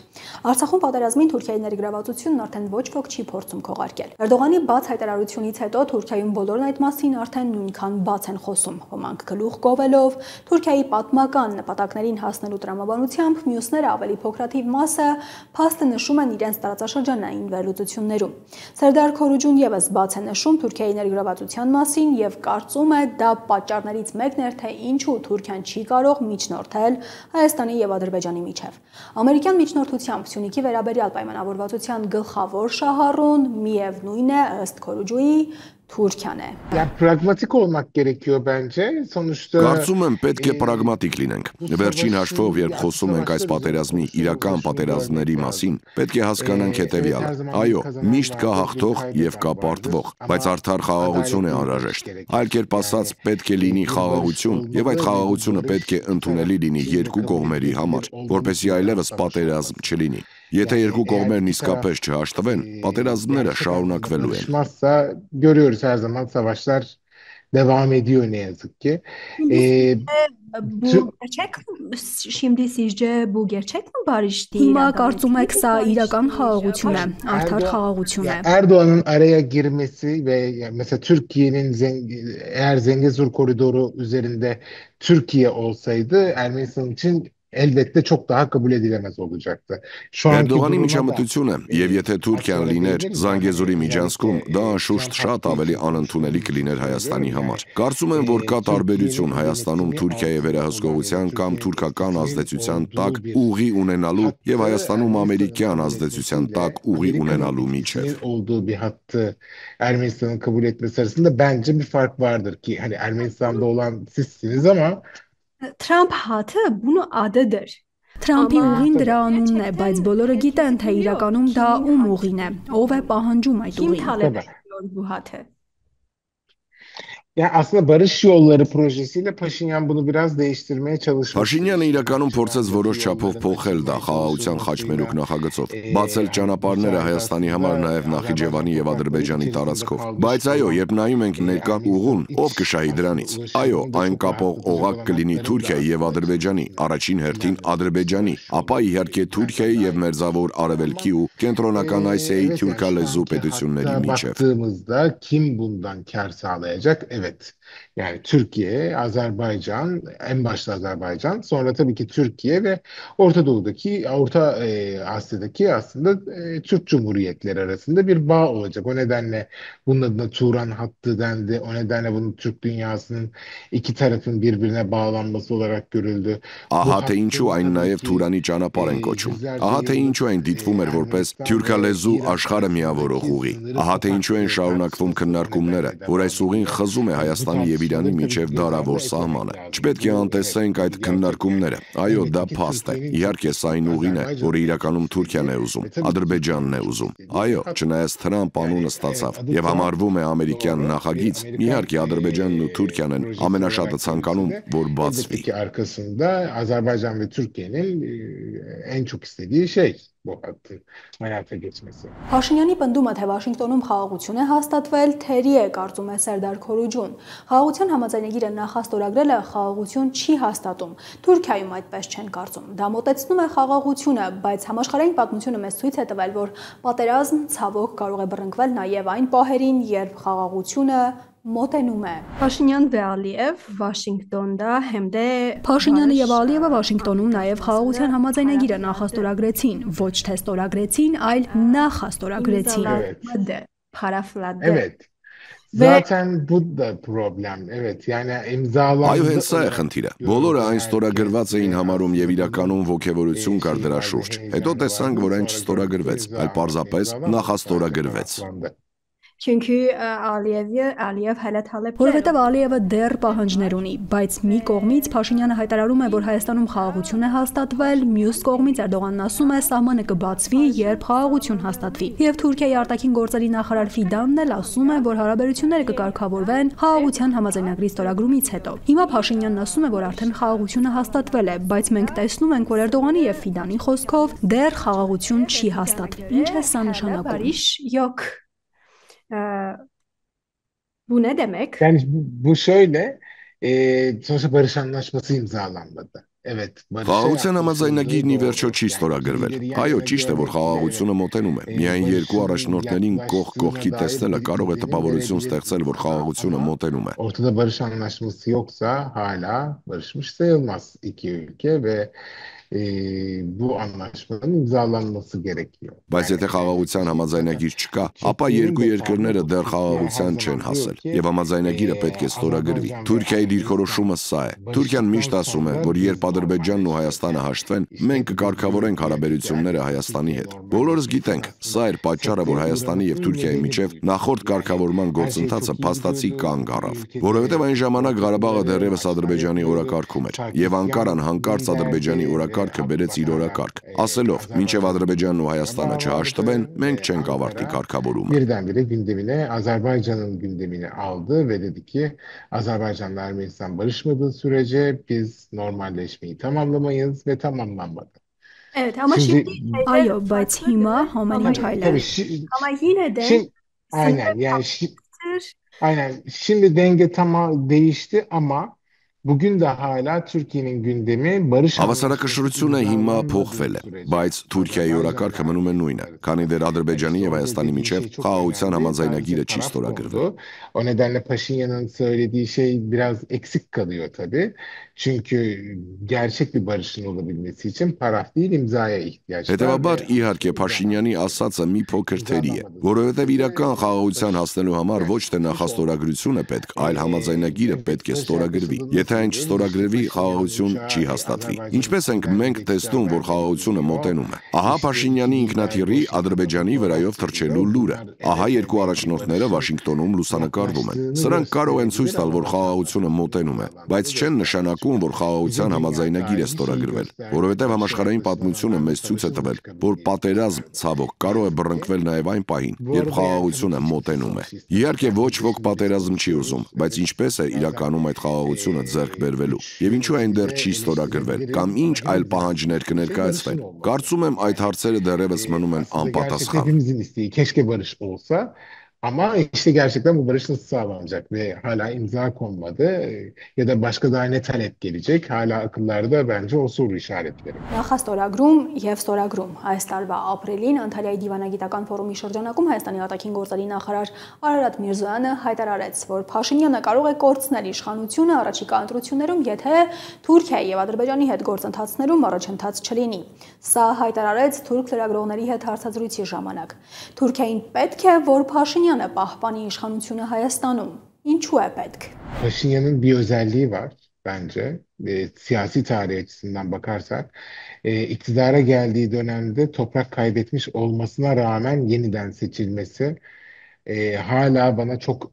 Արցախում պատերազմին Թուրքիայի ներգրավվածությունն արդեն ոչ ոք չի փորձում քողարկել։ Էրդողանի բաց հայտարարությունից հետո Թուրքիայում բոլորն այդ մասին արդեն նույնքան բաց են խոսում։ Ոմանք գլուխ գովելով Թուրքիայի պատմական նպատակներին հասնելու տրամաբանությամբ, մյուսները ավելի փոքրաթիվ մասը փաստը նշում են իրենց տարածաշրջանային վերլուծություններում։ Սերդար Քորուջուն եւս բաց է նշում Թուրքիայի ներգրավվածության մասին եւ կարծում է դա պատճառներից մեկն էր, թե ինչու Թուրքիան չի կարող միջնորդել Հայաստանի եւ Ադրբեջանի միջև։ Ամերիկյան միջնորդությամբ Սյունիքի վերաբերյալ պայմանավորվածության գլխավոր շահառուն միևնույն է ըստ Քորուջուի Թուրքիան է։ Pragmatik olmak gerekiyor bence. Sonuçta Կարծում եմ պետք է պրագմատիկ լինենք։ Վերջին հաշվով, երբ խոսում ենք այս պատերազմի իրական պատերազմների մասին, պետք է հասկանանք հետևյալը։ Այո, միշտ կա հաղթող եւ կա պարտվող, բայց արդար խաղաղություն է անհրաժեշտ։ Այլ կերպ ասած, պետք է լինի խաղաղություն եւ այդ խաղաղությունը պետք է ընդունելի լինի երկու կողմերի համար, որպեսզի այլևս պատերազմ չլինի։ Եթե երկու կողմերն իսկապես չհաշտվեն, պատերազմները şaşնակվելու են։ Görüyoruz her zaman savaşlar devam ediyor ne yazık ki. Bu gerçek şimdi sizce bu gerçek mi barış değil? Հիմա կարծում եք սա իրական խաղաղություն է, արդար խաղաղություն է։ Erdoğan'ın araya girmesi ve mesela Türkiye'nin eğer Zengezur koridoru üzerinde Türkiye olsaydı Ermenistan için elbette çok daha kabul edilemez olacaktı. Erdoğan'ի միջամտությունը եւ եթե Թուրքիան լիներ Զանգեզուրի միջանցքում, դա անշուշտ շատ ավելի անընդունելի կլիներ Հայաստանի համար։ Կարծում եմ, որ կա տարբերություն Հայաստանում Թուրքիայի վերահսկողության կամ թուրքական ազդեցության տակ ուղի ունենալու եւ Հայաստանում ամերիկյան ազդեցության տակ ուղի ունենալու միջև։ Olduğu bir hattı Ermenistan'ın kabul etmesi arasında bence bir fark vardır ki hani Ermenistan'da olan sizsiniz ama Trump hatı bunu adıdır. Թրամփի ուղին դրա անունն է, բայց բոլորը գիտեն, թե իրականում դա ում ուղին է, ով է պահանջում այդ Kim ուղին։ talep ediyor bu hatı? ya aslında barış yolları projesiyle Paşinyan bunu biraz değiştirmeye çalışmış. Փաշինյանը իրականում փորձեց որոշ չափով փոխել դա խաղաղության խաչմերուկ նախագծով, բացել ճանապարհները Հայաստանի համար նաև Նախիջևանի եւ Ադրբեջանի տարածքով։ Բայց այո, երբ նայում ենք ներկա ուղուն, ով կշահի դրանից։ Այո, այն կապող օղակ կլինի Թուրքիայի եւ Ադրբեջանի, առաջին հերթին Ադրբեջանի, ապա իհարկե Թուրքիայի եւ Մերձավոր Արևելքի ու Կենտրոնական Ասիայի թուրքալեզու պետությունների միջև։ Baktığımızda kim bundan kar sağlayacak? Evet. Yani Türkiye, Azerbaycan, en başta Azerbaycan, sonra tabii ki Türkiye ve Orta Doğu'daki, Orta Asya'daki aslında Türk Cumhuriyetleri arasında bir bağ olacak. O nedenle bunun adına Turan hattı dendi. O nedenle bunun Türk dünyasının iki tarafın birbirine bağlanması olarak görüldü. Ահա թե ինչու այն նաև Թուրանի ճանապարհ են կոչում։ Ահա թե ինչու այն դիտվում էր որպես թուրքալեզու աշխարհը միավորող ուղի։ Ահա թե ինչու են շարունակվում քննարկումները, որ այս ուղին խզում է Հայաստանի եւ Իրանի միջև դարավոր սահմանը։ Չպետք է անտեսենք այդ քննարկումները։ Այո, դա փաստ է։ Իհարկե, սա այն ուղին է, որը իրականում Թուրքիան է ուզում, Ադրբեջանն է ուզում։ Այո, չնայած Թրամփ անունը ստացավ եւ համարվում է ամերիկյան նախագիծ, իհարկե Ադրբեջանն ու Թուրքիան են ամենաշատը ցանկանում, որ բացվի։ Arkasında Azerbaycan ve Türkiye'nin en çok istediği şey bu hattın hayata geçmesi. Փաշինյանի պնդումը, թե Վաշինգտոնում խաղաղություն է հաստատվել, թերի է, կարծում է Սերդար Քորուջուն։ Խաղաղության համաձայնագիրը նախաստորագրելը խաղաղություն չի հաստատում։ Թուրքիայում այդպես չեն կարծում։ Դա մոտեցնում է խաղաղությունը, բայց համաշխարհային պատմությունը մեզ ցույց է տվել, որ պատերազմ ցավոք կարող է բռնկվել նաև այն պահերին, երբ խաղաղությունը մոտենում է։ Paşinyan ve Aliyev Washington'da hem de Փաշինյանը եւ Ալիևը Վաշինգտոնում նաև խաղաղության համաձայնագիրը նախաստորագրեցին, ոչ թե ստորագրեցին, այլ նախաստորագրեցին։ parafladı. Evet. Zaten bu da problem. Evet. Yani imzalandı. Այո, հենց սա է խնդիրը։ Բոլորը այն ստորագրված էին համարում եւ իրականում ողջևորություն կար դրա շուրջ։ Հետո տեսանք, որ այն չստորագրվեց, այլ պարզապես նախաստորագրվեց։ Çünkü Aliyev hələ talep Որովհետև Ալիևը դեռ պահանջներ ունի, բայց մի կողմից Փաշինյանը հայտարարում է, որ Հայաստանում խաղաղություն է հաստատվել, մյուս կողմից Էրդողանն ասում է, սահմանը կբացվի, երբ խաղաղություն հաստատվի։ Եվ Թուրքիայի արտաքին գործերի նախարար Ֆիդանն էլ ասում է, որ հարաբերությունները կկարգավորվեն խաղաղության համաձայնագրի ստորագրումից հետո։ Հիմա Փաշինյանն ասում է, որ արդեն խաղաղությունը հաստատվել է, բայց մենք տեսնում ենք, որ Էրդողանի եւ Ֆիդանի խոսքով դեռ խաղաղություն չի հաստատվել։ Ինչ է սա նշանակում։ Yok. Bu ne demek? Yani bu şöyle, sonuçta barış anlaşması imzalanmadı. Evet, barışa Խաղաղության yaklaşıldığı համաձայնագիրն ի doğru. վերջո չի ստորագրվել։ Այո, ճիշտ է, որ խաղաղությունը մոտենում է։ Միայն երկու առաջնորդներին կողք կողքի տեսնելը կարող է տպավորություն ստեղծել, որ խաղաղությունը motենum է։ Ortada barış anlaşması yoksa hala barışmış sayılmaz iki ülke ve bu anlaşmanın imzalanması gerekiyor. Բայց եթե խաղաղության համաձայնագիր չկա, ապա երկու երկրները դեռ խաղաղության չեն հասել, եւ համաձայնագիրը պետք է ստորագրվի։ Թուրքիայի դիրքորոշումը սա է։ Թուրքիան միշտ ասում է, որ երբ Ադրբեջանն ու Հայաստանը հաշտվեն, մենք կկարգավորենք հարաբերությունները Հայաստանի հետ։ Բոլորս գիտենք, սա էր պատճառը, որ Հայաստանի եւ Թուրքիայի միջև նախորդ կարգավորման գործընթացը փաստացի կանգ առավ, որովհետեւ այն ժամանակ Ղարաբաղը դեռևս Ադրբեջանի օրակարգում էր, եւ Անկարան հանկարծ Ադրբեջանի օրակարգը բերեց իր օրակարգ, ասելով, մինչև Ադրբեջանն ու Հայաստանը չհաշտվեն, մենք չենք ավարտի կարգավորումը։ Birdenbire gündemine Azerbaycan'ın gündemini aldı ve dedi ki Azerbaycan'la Ermenistan barışmadığı sürece biz normalleşmeyi tamamlamayız ve tamamlanmadı. Evet ama şimdi ayo, բայց հիմա ամեն ինչ այլ է։ Ama yine de Aynen yani aynen şimdi denge değişti ama bugün de hala Türkiye'nin gündemi barış Հավասարակշռությունը հիմա փոխվել է, բայց Թուրքիայի օրակարգը մնում է նույնը, քանի դեռ Ադրբեջանի եւ Հայաստանի միջև խաղաղության համաձայնագիրը չի ստորագրվել։ O nedenle Paşinyan'ın söylediği şey biraz eksik kalıyor tabii. Çünkü gerçek bir barışın olabilmesi için paraf değil imzaya ihtiyaç var. Հետևաբար, իհարկե, Փաշինյանի ասածը մի փոքր թերի է, որովհետև իրական խաղաղության հասնելու համար ոչ թե նախաստորագրություն է պետք, այլ համաձայնագիրը պետք է ստորագրվի։ Եթե այն չստորագրվի, խաղաղություն չի հաստատվի։ Ինչպես ենք մենք տեսնում, որ խաղաղությունը մոտենում է։ Ահա Փաշինյանի ինքնաթիռի Ադրբեջանի վրայով թռչելու լուրը։ Ահա երկու առաջնորդները Վաշինգտոնում լուսանկարվում են։ Սրանք կարող են ցույց տալ, որ խաղաղությունը մոտենում է, բայց չեն նշանակում, որ խաղաղության համաձայնագիր է ստորագրվել, որովհետև համաշխարհային պատմությունը մեզ ցույց է տվել, որ պատերազմ ցավոք կարող է բռնկվել նաև այն պահին, երբ խաղաղությունը մոտենում է։ Իհարկե ոչ ոք պատերազմ չի ուզում, բայց ինչպես է իրականում այդ խաղաղությունը ձեռք բերվելու, եւ ինչու այն դեռ չի ստորագրվել, կամ ինչ այլ պահանջներ կներկայացվեն։ Կարծում եմ այդ հարցերը դեռևս մնում են անպատասխան։ Hepimizin isteği keşke barış olsa. Ama işte gerçekten bu barış nasıl sağlanacak ve hala imza konmadı ya da başka daha ne talep gelecek hala akıllarda bence o soru işaretleri. Նախաստորագրում եւ ստորագրում այս տարվա ապրիլին Անտալիայի դիվանագիտական ֆորումի շրջանակում Հայաստանի արտաքին գործերի նախարար Արարատ Միրզոյանը հայտարարեց, որ Փաշինյանը կարող է կորցնել իշխանությունը առաջիկա ընտրություններում, եթե Թուրքիայի եւ Ադրբեջանի հետ գործընթացներում առաջընթաց չլինի։ Սա հայտարարեց թուրք լրագրողների հետ հարցազրույցի ժամանակ։ Թուրքիային պետք է, որ Փաշինյանը պահպանի իշխանությունը Հայաստանում։ Ինչու է պետք։ Paşinyan'ın bir özelliği var bence. Siyasi tarih açısından bakarsak iktidara geldiği dönemde toprak kaybetmiş olmasına rağmen yeniden seçilmesi hala bana çok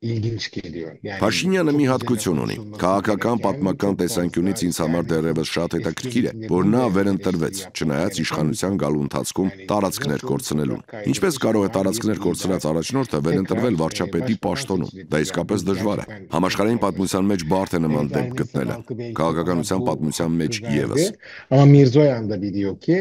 ilginç geliyor. Փաշինյանը մի հատկություն ունի։ Քաղաքական պատմական տեսանկյունից ինձ համար դեռևս շատ հետաքրքիր է, որ նա վերընտրվեց, չնայած իշխանության գալու ընթացքում տարածքներ կորցնելուն։ Ինչպես կարող է տարածքներ կորցրած առաջնորդը վերընտրվել վարչապետի պաշտոնում։ Դա իսկապես դժվար է։ Համաշխարհային պատմության մեջ բարդ է նման դեպք գտնելը։ Քաղաքականության պատմության մեջ եւս։ Ama Mirzoyan da biliyor ki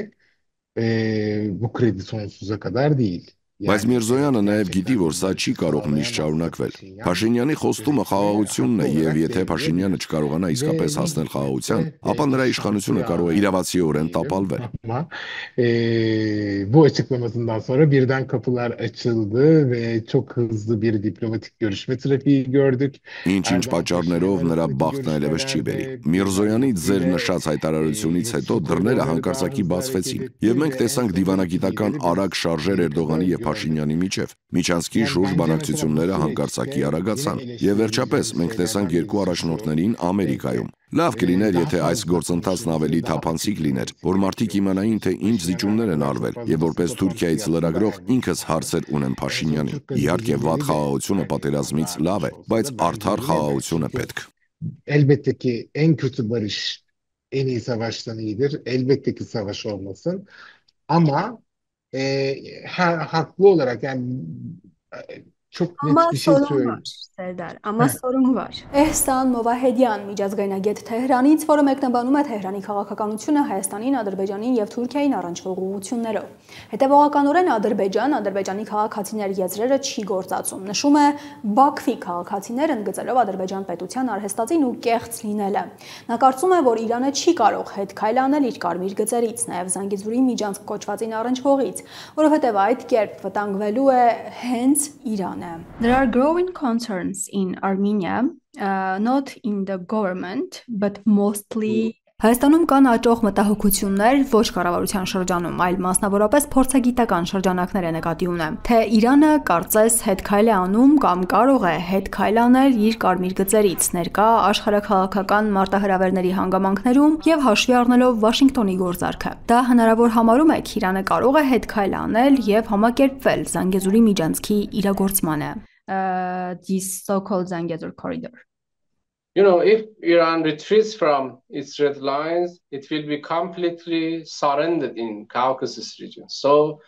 bu kredi sonsuza kadar değil. Բայց Միրզոյանը նաև գիտի, որ սա չի կարող միշտ շարունակվել։ Փաշինյանի խոստումը խաղաղությունն է, եւ եթե Փաշինյանը չկարողանա իսկապես հասնել խաղաղության, ապա նրա իշխանությունը կարող է իրավացիորեն տապալվել։ Bu açıklamasından sonra birden kapılar açıldı ve çok hızlı bir diplomatik görüşme trafiği gördük. Ինչ-ինչ պատճառներով նրա բախտն այլևս չի բերի։ Միրզոյանի ձեր նշած հայտարարությունից հետո դռները հանկարծակի բացվեցին, եւ մենք տեսանք դիվանագիտական արագ շարժեր Էրդողանի եւ Փաշինյանի միջև։ Միջանցքի շուրջ բանակցությունները հանկարծակի արագացան, եւ վերջապես մենք տեսանք երկու առաջնորդներին Ամերիկայում։ Լավ կլիներ, եթե այս գործընթացն ավելի թափանցիկ լիներ, որ մարդիկ իմանային, թե ինչ զիջումներ են արվել, եւ որպես Թուրքիայից լրագրող ինքս հարցեր ունեմ Փաշինյանին։ Իհարկե, վատ խաղաղությունը պատերազմից լավ է, բայց արդար խաղաղություն է պետք։ Elbette ki en kötü barış en iyi savaştan iyidir. Elbette ki savaş olmasın. Ama haklı olarak yani çok net bir şey söyleyeyim. Serdar, ama sorun var. Էհսան Մովահեդյան, միջազգայնագետ Թեհրանից, որը մեկնաբանում է Թեհրանի քաղաքականությունը Հայաստանին, Ադրբեջանին եւ Թուրքիային առնչվող ուղղություններով։ Հետևողականորեն Ադրբեջանի քաղաքացիներ եզրերը չի գործածում։ Նշում է Բաքվի քաղաքացիներ ընդգծելով Ադրբեջան պետության արհեստածին ու կեղծ լինելը։ Նա կարծում է, որ Իրանը չի կարող հետ քայլ անել իր կարմիր գծերից, նաեւ Զանգեզուրի միջանցք կոչվածին առնչվողից, որովհետեւ այդ կերպ վտանգվելու է հենց Իրանը։ There are growing concerns in Armenia, not in the government, but mostly Հայաստանում կան աճող մտահոգություններ ոչ կառավարության շրջանում, այլ մասնավորապես փորձագիտական շրջանակներ է նկատի ունեմ, թե Իրանը կարծես հետ քայլ է անում կամ կարող է հետ քայլ անել իր կարմիր գծերից ներկա աշխարհաքաղաքական մարտահրավերների հանգամանքներում եւ հաշվի առնելով Վաշինգտոնի գործարքը։ Դա հնարավոր համարում եք Իրանը կարող է հետ քայլ аնել եւ համակերպվել Զանգեզուրի միջանցքի իրագործմանը։ This so-called Zangezur corridor. You know, if Iran retreats from its red lines, it will be completely surrendered in Caucasus region. So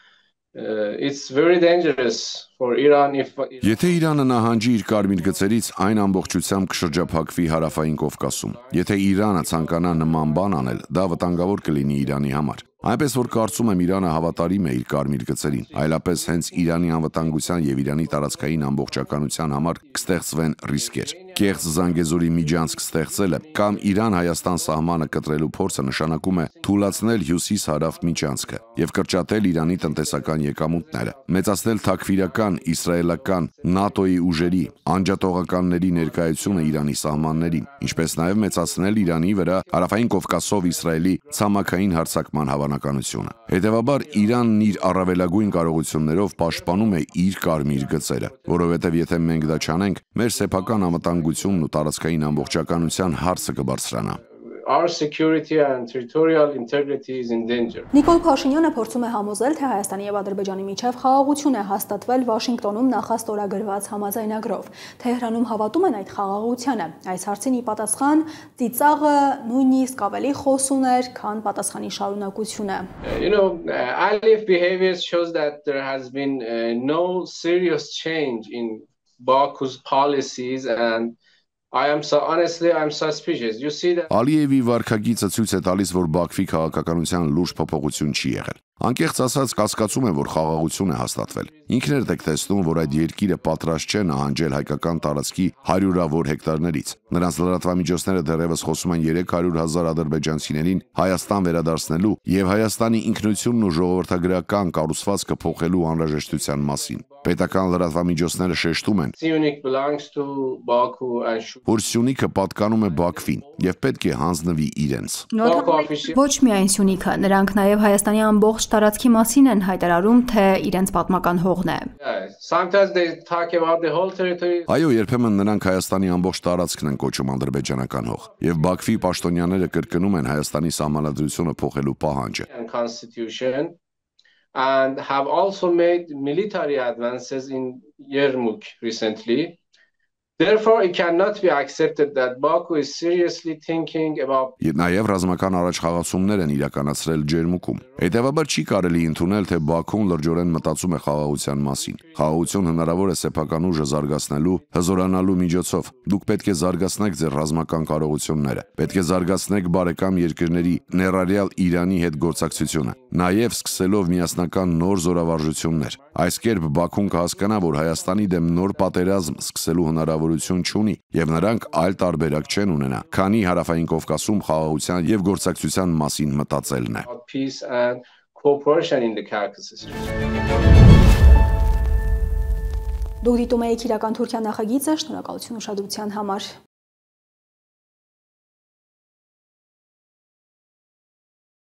it's very dangerous for Iran if Եթե Իրանը նահանջի իր կարմիր գծերից, այն ամբողջությամբ կշրջափակվի հարավային Կովկասում։ Եթե Իրանը ցանկանա նման բան անել, դա վտանգավոր կլինի Իրանի համար։ Այնպես որ կարծում եմ Իրանը հավատարիմ է իր կարմիր գծերին, այլապես հենց Իրանի անվտանգության եւ Իրանի տարածքային ամբողջականության համար կստեղծվեն ռիսկեր։ Կեղծ Զանգեզուրի միջանցք ստեղծելը կամ Իրան-Հայաստան սահմանը կտրելու փորձը նշանակում է թուլացնել հյուսիս-հարավ միջանցքը եւ կրճատել Իրանի տնտեսական եկամուտները, մեծացնել թաքֆիրական, իսրայելական, ՆԱՏՕ-ի ուժերի, անջատողականների ներկայությունը Իրանի սահմաններին, ինչպես նաեւ մեծացնել Իրանի վրա հարավային Կովկասով Իսրայելի ցամաքային հարձակման հավանականությունը։ Հետևաբար Իրանն իր առավելագույն կարողություններով պաշտպանում է իր կարմիր գծերը, որովհետեւ եթե մենք դա չանենք, մեր սեփական անվտանգությունն ու տարածքային ամբողջականության հարցը կբարձրանա։ Our security and territorial integrity is in danger. Նիկոլ Փաշինյանը փորձում է համոզել, թե Հայաստանի եւ Ադրբեջանի միջև խաղաղություն է հաստատվել Վաշինգտոնում նախաստորագրված համաձայնագրով։ Թեհրանում havատում են այդ խաղաղությանը։ Այս հարցին ի պատասխան ծիծաղը նույնիսկ ավելի խոսուն էր, քան պատասխանի շարունակությունը։ You know, Aliyev behavior shows that there has been no serious change in Baku's policies and I'm suspicious. You see that Ալիևի վարքագիծը ցույց է տալիս, որ Բաքվի քաղաքականության լուրջ փոփոխություն չի եղել։ Անկեղծ ասած, կասկածում եմ, որ խաղաղություն է հաստատվել։ Ինքներդ եք տեսնում, որ այդ երկիրը պատրաստ չէ նահանջել հայկական տարածքի հարյուրավոր հեկտարներից։ Նրանց լրատվամիջոցները դեռևս խոսում են 300,000 ադրբեջանցիներին Հայաստան վերադարձնելու եւ Հայաստանի ինքնությունն ու ժողովրդագրական կառուցվածքը փոխելու անհրաժեշտության մասին։ Պետական լրատվամիջոցները շեշտում են, որ Սյունիքը պատկանում է Բաքվին եւ պետք է հանձնվի իրենց։ Ոչ միայն Սյունիքը, նրանք նաեւ Հայաստանի ամբողջ տարածքի մասին են հայտարարում, թե իրենց պատմական հողն է։ Այո, երբեմն նրանք Հայաստանի ամբողջ տարածքն են կոչում ադրբեջանական հող, եւ Բաքվի պաշտոնյաները կրկնում են Հայաստանի սահմանադրությունը փոխելու պահանջը։ And have also made military advances in Yermouk recently. Therefore, it cannot be accepted that Baku is seriously thinking about Նաև ռազմական առաջխաղացումներ են իրականացրել Ջերմուկում։ Հետևաբար չի կարելի ընդունել, թե Բաքուն լրջորեն մտածում է խաղաղության մասին։ Խաղաղություն հնարավոր է սեփական ուժը զարգացնելու, հզորանալու միջոցով։ Դուք պետք է զարգացնեք ձեր ռազմական կարողությունները։ Պետք է զարգացնեք բարեկամ երկրների, ներառյալ Իրանի հետ գործակցությունը, նաև սկսելով միասնական նոր զորավարժություններ։ Այս կերպ Բաքուն կհասկանա, որ Հայաստանի դեմ նոր պատերազմ սկսելու հնարավորություն չունի, եւ նրանք այլ տարբերակ չեն ունենա, քանի հարավային Կովկասում խաղաղության եւ գործակցության մասին մտածելն է։ peace and cooperation in the Caucasus. Դուք դիտում եք իրական Թուրքիա նախագիծը, շնորհակալություն ուշադրության համար։